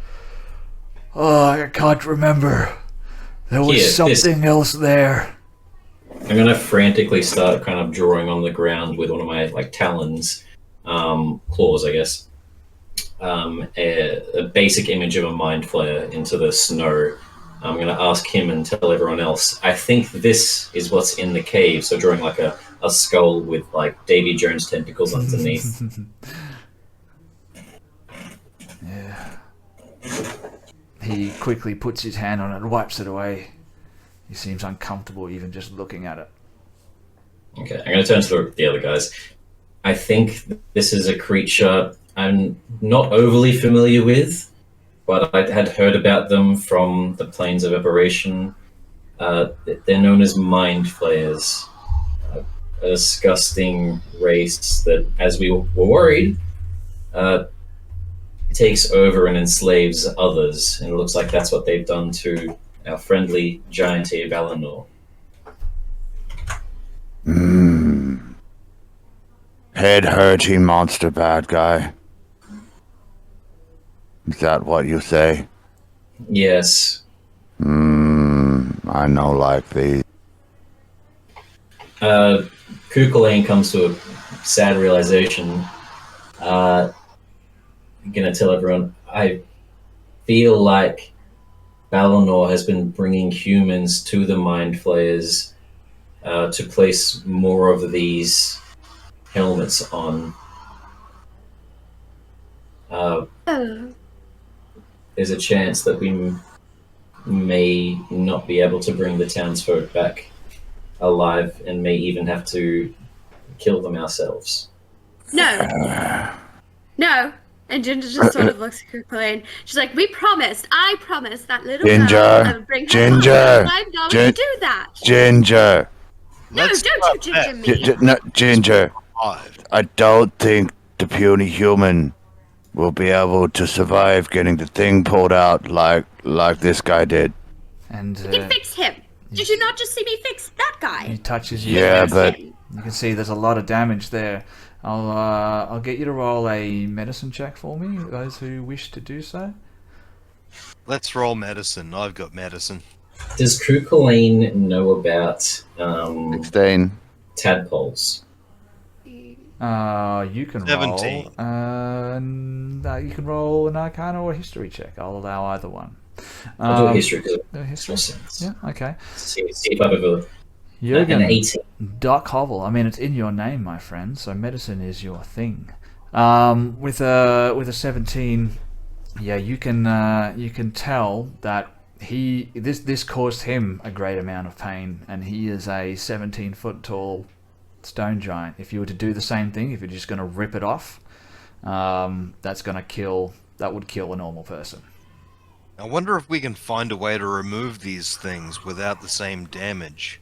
I can't remember. There was something else there. I'm going to frantically start kind of drawing on the ground with one of my like talons, claws, I guess. A basic image of a mind flayer into the snow. I'm going to ask him and tell everyone else, I think this is what's in the cave. So drawing like a skull with like Davy Jones tentacles underneath. Yeah. He quickly puts his hand on it and wipes it away. He seems uncomfortable even just looking at it. Okay, I'm going to turn to the other guys. I think this is a creature I'm not overly familiar with, but I had heard about them from the Plains of Aberration. They're known as Mind Flayers, a disgusting race that, as we were worried, takes over and enslaves others, and it looks like that's what they've done to our friendly giant here, Valinor. Head hurting monster bad guy. Is that what you say? Yes. I know like these. Kukulane comes to a sad realization. I'm gonna tell everyone, I feel like Valinor has been bringing humans to the Mind Flayers to place more of these helmets on. There's a chance that we may not be able to bring the townsfolk back alive and may even have to kill them ourselves. No. No. And Ginger just sort of looks at Kukulane. She's like, I promised that little girl I would bring her Ginger, home. I'm going to do that. Ginger. No, Let's don't you ginger me. No, Ginger. survive. I don't think the puny human will be able to survive getting the thing pulled out like this guy did. And You can fix him. Did you not just see me fix that guy? he touches you. Yeah, Fix but him. You can see there's a lot of damage there. I'll get you to roll a medicine check for me, those who wish to do so. Let's roll medicine. I've got medicine. Does Kukulane know about 16. tadpoles? You can 17. roll. You can roll an Arcana or a History check. I'll allow either one. I'll do a history because it A history. makes more sense. Yeah. Okay. See if I've ever... an Jürgen, 18. Doc Hovel. I mean, it's in your name, my friend. So medicine is your thing. With a 17, yeah, you can tell that this caused him a great amount of pain, and he is a 17-foot tall stone giant. If you were to do the same thing, if you're just going to rip it off, that would kill a normal person. I wonder if we can find a way to remove these things without the same damage.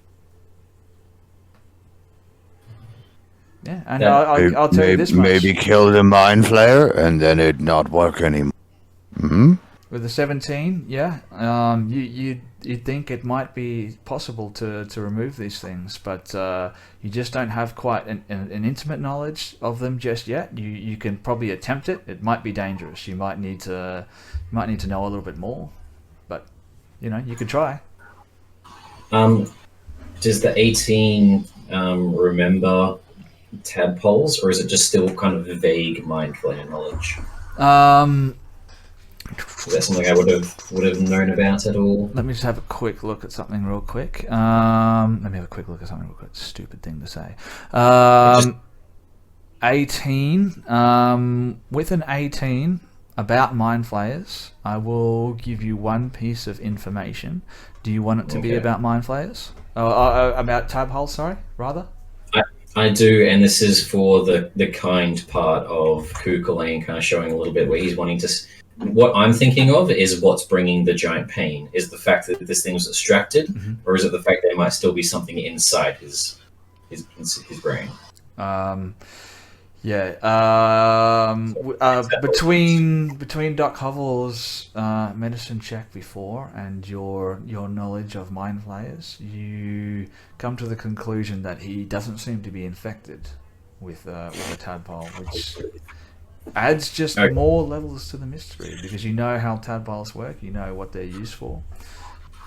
Yeah, and Yeah. I'll tell you this much. Maybe kill the mind flayer and then it'd not work anymore. With the 17, yeah, you'd think it might be possible to remove these things, but you just don't have quite an intimate knowledge of them just yet. You can probably attempt it. It might be dangerous. You might need to know a little bit more, but you could try. Does the 18 remember tadpoles, or is it just still kind of vague mind flayer knowledge? Is that something I would have known about at all? Let me just have a quick look at something real quick. Stupid thing to say. 18. With an 18 about mind flayers, I will give you one piece of information. Do you want it to be about mind flayers? About tab holes, sorry, rather? I do, and this is for the kind part of Kukulane, kind of showing a little bit where he's wanting to... What I'm thinking of is what's bringing the giant pain. Is the fact that this thing was extracted, or is it the fact there might still be something inside his brain? Between Doc Hovel's medicine check before and your knowledge of mind flayers, you come to the conclusion that he doesn't seem to be infected with a tadpole, which adds just more levels to the mystery, because you know how tadpoles work, you know what they're used for.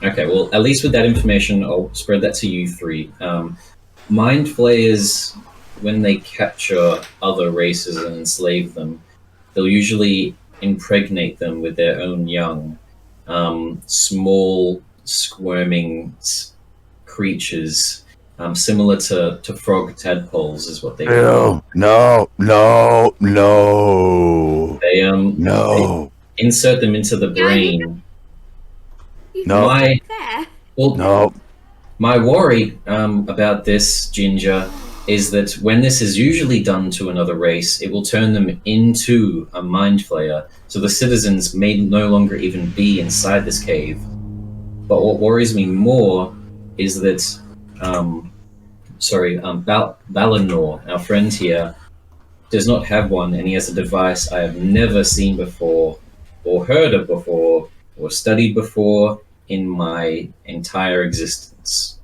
Okay, well, at least with that information, I'll spread that to you three. Mind flayers, when they capture other races and enslave them, they'll usually impregnate them with their own young. Small, squirming creatures, similar to frog tadpoles is what they are. No. They No. they insert them into the brain. No. There. Well, No. my worry about this, Ginger, is that when this is usually done to another race, it will turn them into a mind flayer. So the citizens may no longer even be inside this cave. But what worries me more is that, Valinor, our friend here, does not have one, and he has a device I have never seen before, or heard of before, or studied before in my entire existence.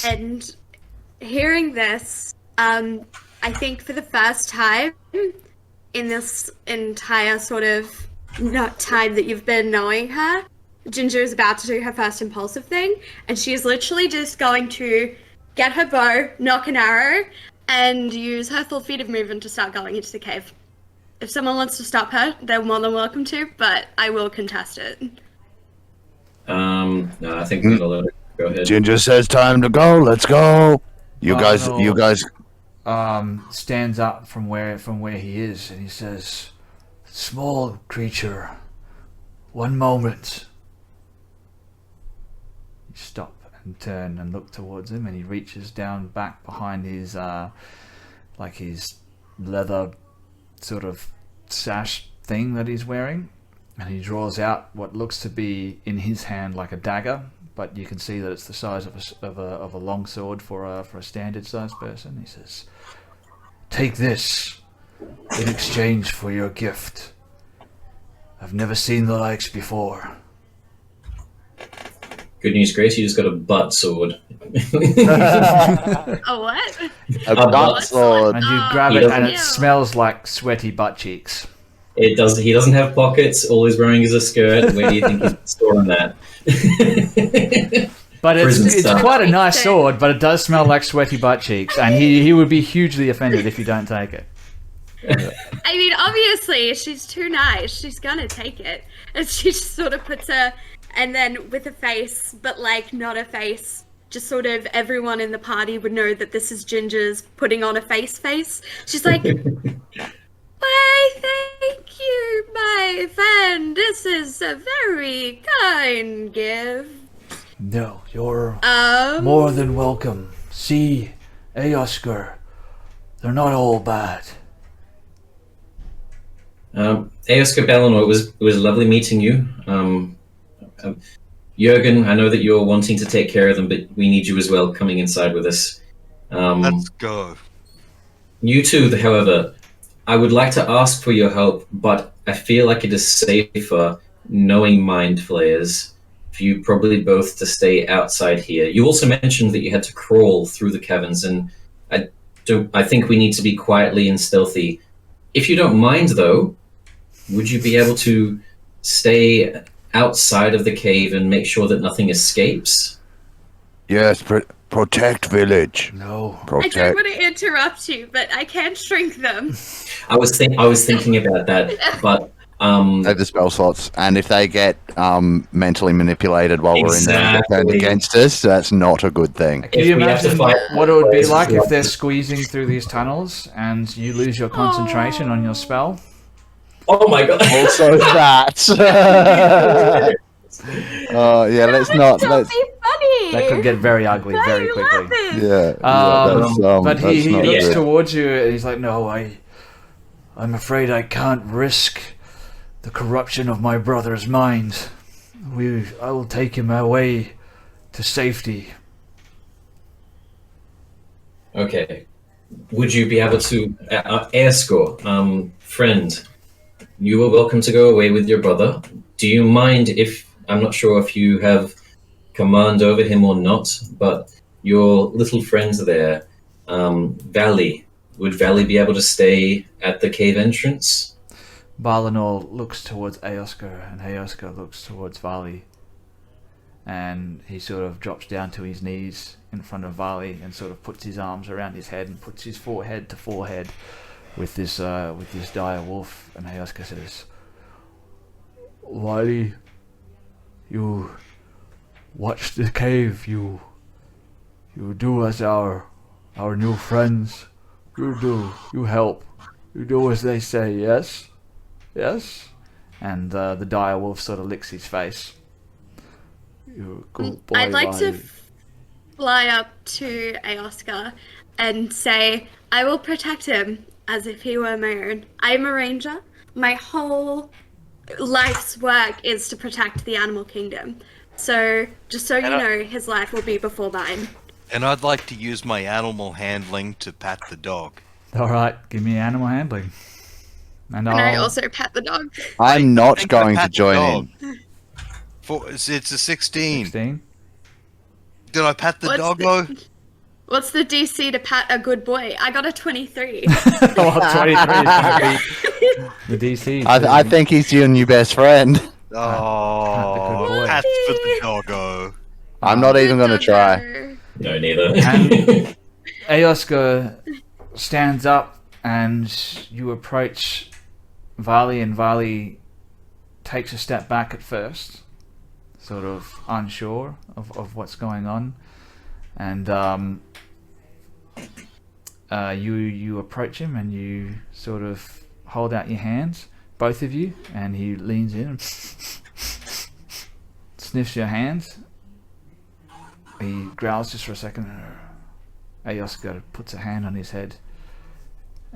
And hearing this, I think for the first time in this entire sort of time that you've been knowing her, Ginger is about to do her first impulsive thing, and she is literally just going to get her bow, knock an arrow, and use her full feet of movement to start going into the cave. If someone wants to stop her, they're more than welcome to, but I will contest it. No, I think we're gonna let her go ahead. Ginger says time to go. Let's go. You guys stands up from where he is, and he says, "Small creature, 1 moment." You stop and turn and look towards him, and he reaches down back behind his his leather sort of sash thing that he's wearing, and he draws out what looks to be in his hand like a dagger, but you can see that it's the size of a long sword for a standard sized person. He says, "Take this in exchange for your gift. I've never seen the likes before." Good news, Grace, you just got a butt sword. A what? a butt sword. And you grab He it, and it Ew. smells like sweaty butt cheeks. It does. He doesn't have pockets. All he's wearing is a skirt. Where do you think he's storing that? But Prison it's style. quite a nice sword, but it does smell like sweaty butt cheeks, and he would be hugely offended if you don't take it. I mean, obviously, she's too nice. She's gonna take it. And she just sort of puts her, and then with a face, but like not a face, just sort of everyone in the party would know that this is Ginger's putting on a face. She's like, "Why, thank you, my friend. This is a very kind gift. No, you're more than welcome. See, Eosker, they're not all bad. Eosker Bellinor, it was lovely meeting you. Jurgen, I know that you're wanting to take care of them, but we need you as well coming inside with us. Let's go. You two, however, I would like to ask for your help, but I feel like it is safer, knowing mind flayers, for you probably both to stay outside here. You also mentioned that you had to crawl through the caverns, and I think we need to be quietly and stealthy. If you don't mind, though, would you be able to stay outside of the cave and make sure that nothing escapes? Yes, protect village. No. I don't Protect. want to interrupt you, but I can't shrink them. I was thinking about that, but Save the spell slots, and if they get mentally manipulated while we're in there and get turned Exactly. against us, that's not a good thing. Can you If we have to imagine fight what it would be players like as well. if they're squeezing through these tunnels and you lose your concentration on your spell? Oh my god! Also that. Yeah, let's not. Don't Let's. be funny. That could get very ugly very I quickly. love it. Yeah. But he that's not looks good. towards you and he's like, "No, I'm afraid I can't risk the corruption of my brother's mind. I will take him away to safety." Okay. Would you be able to, Eosker, friend, you are welcome to go away with your brother. Do you mind if, I'm not sure if you have command over him or not, but your little friends there, Valley, would Valley be able to stay at the cave entrance? Balinor looks towards Eosker and Eosker looks towards Vali. And he sort of drops down to his knees in front of Vali and sort of puts his arms around his head and puts his forehead to forehead with this dire wolf. And Eosker says, "Vali, you watch the cave. You do as our new friends. You help. You do as they say. Yes, yes." And the dire wolf sort of licks his face. "You're a good boy, I'd like to. Vali." fly up to Aoska and say, I will protect him as if he were my own. I'm a ranger. My whole life's work is to protect the animal kingdom. So, just so you know, his life will be before mine. And I'd like to use my animal handling to pat the dog. All right, give me animal handling. And Can I I'll... also pet the dog? I'm not think going I to pat the join dog. in. It's a 16. 16. Did I pat the doggo? What's the DC to pat a good boy? I got a 23. Well, 23 is going to be the DC. I think he's your new best friend. Oh, boy. pats for the doggo. I'm not even going to try. No, neither. And Aoska stands up and you approach Vali, and Vali takes a step back at first, sort of unsure of what's going on. And you approach him and you sort of hold out your hands, both of you, and he leans in and sniffs your hands. He growls just for a second. Aoska puts a hand on his head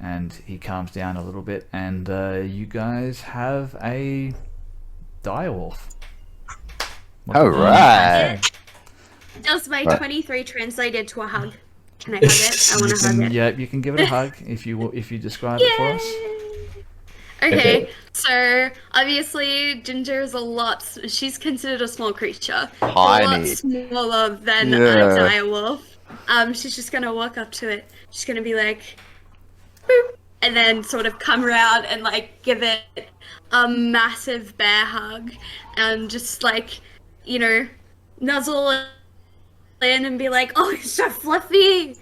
and he calms down a little bit, and you guys have a direwolf. Alright. Does my 23 translate into a hug? Can I hug it? I want to hug it. Yeah, you can give it a hug if you describe it for us. Okay, so obviously Ginger is she's considered a small creature. A lot Tiny. smaller than a Yeah. direwolf. She's just gonna walk up to it. She's gonna be like, boop, and then sort of come around and like give it a massive bear hug and just like, nuzzle in and be like, oh, it's so fluffy.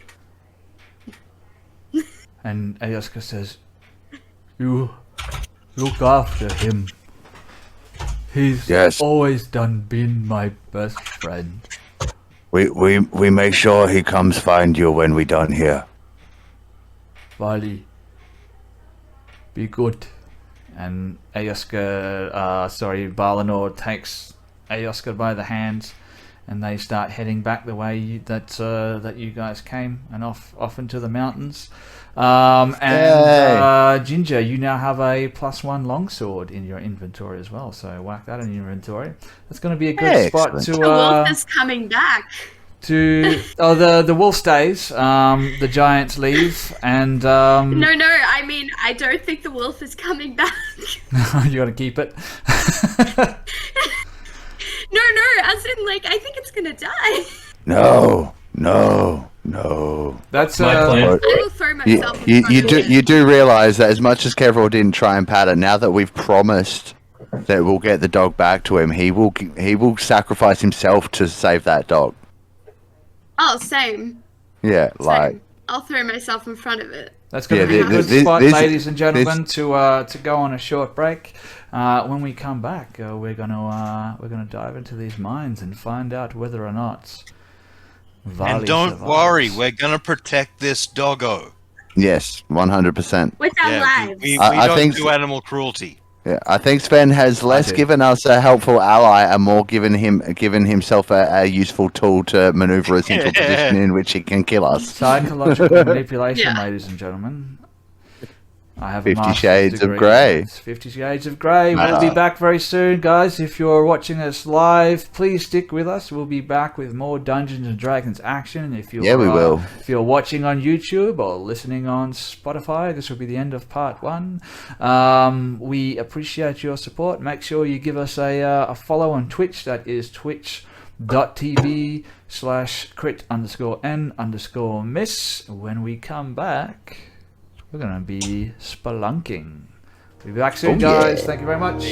And Aoska says, "You look after him. He's Yes. always been my best friend." We make sure he comes find you when we done here. Vali, be good. And Balinor takes Aoska by the hands, and they start heading back the way that you guys came, and off into the mountains. Ginger, you now have a +1 longsword in your inventory as well, so whack that in your inventory. That's going to be a good spot Excellent. to... The wolf is coming back. the wolf stays, the giants leave, and... No, I mean, I don't think the wolf is coming back. You gotta keep it. No, as in, like, I think it's gonna die. No. That's My plan. I will throw myself in front of it. You do realize that as much as Kevril didn't try and pat it, now that we've promised that we'll get the dog back to him, he will sacrifice himself to save that dog. Oh, same. Yeah, like... Same. I'll throw myself in front of it. That's going to be a good spot, ladies and gentlemen, to go on a short break. When we come back, we're gonna dive into these mines and find out whether or not Vali And don't survives. worry, we're gonna protect this doggo. Yes, 100%. With our lives. We I don't think do animal cruelty. Yeah, I think Sven has less do. given us a helpful ally and more given himself a useful tool to maneuver us into a position in which he can kill us. Psychological manipulation, Yeah. ladies and gentlemen. I have 50 a master's Shades of degree. Grey. It's 50 Shades of Grey. We'll be back very soon, guys. If you're watching us live, please stick with us. We'll be back with more Dungeons and Dragons action. If you're, Yeah, we will. If you're watching on YouTube or listening on Spotify, this will be the end of part 1. We appreciate your support. Make sure you give us a follow on Twitch. That is twitch.tv/crit_n_miss. When we come back, we're going to be spelunking. We'll be back soon, guys. Yeah. Thank you very much.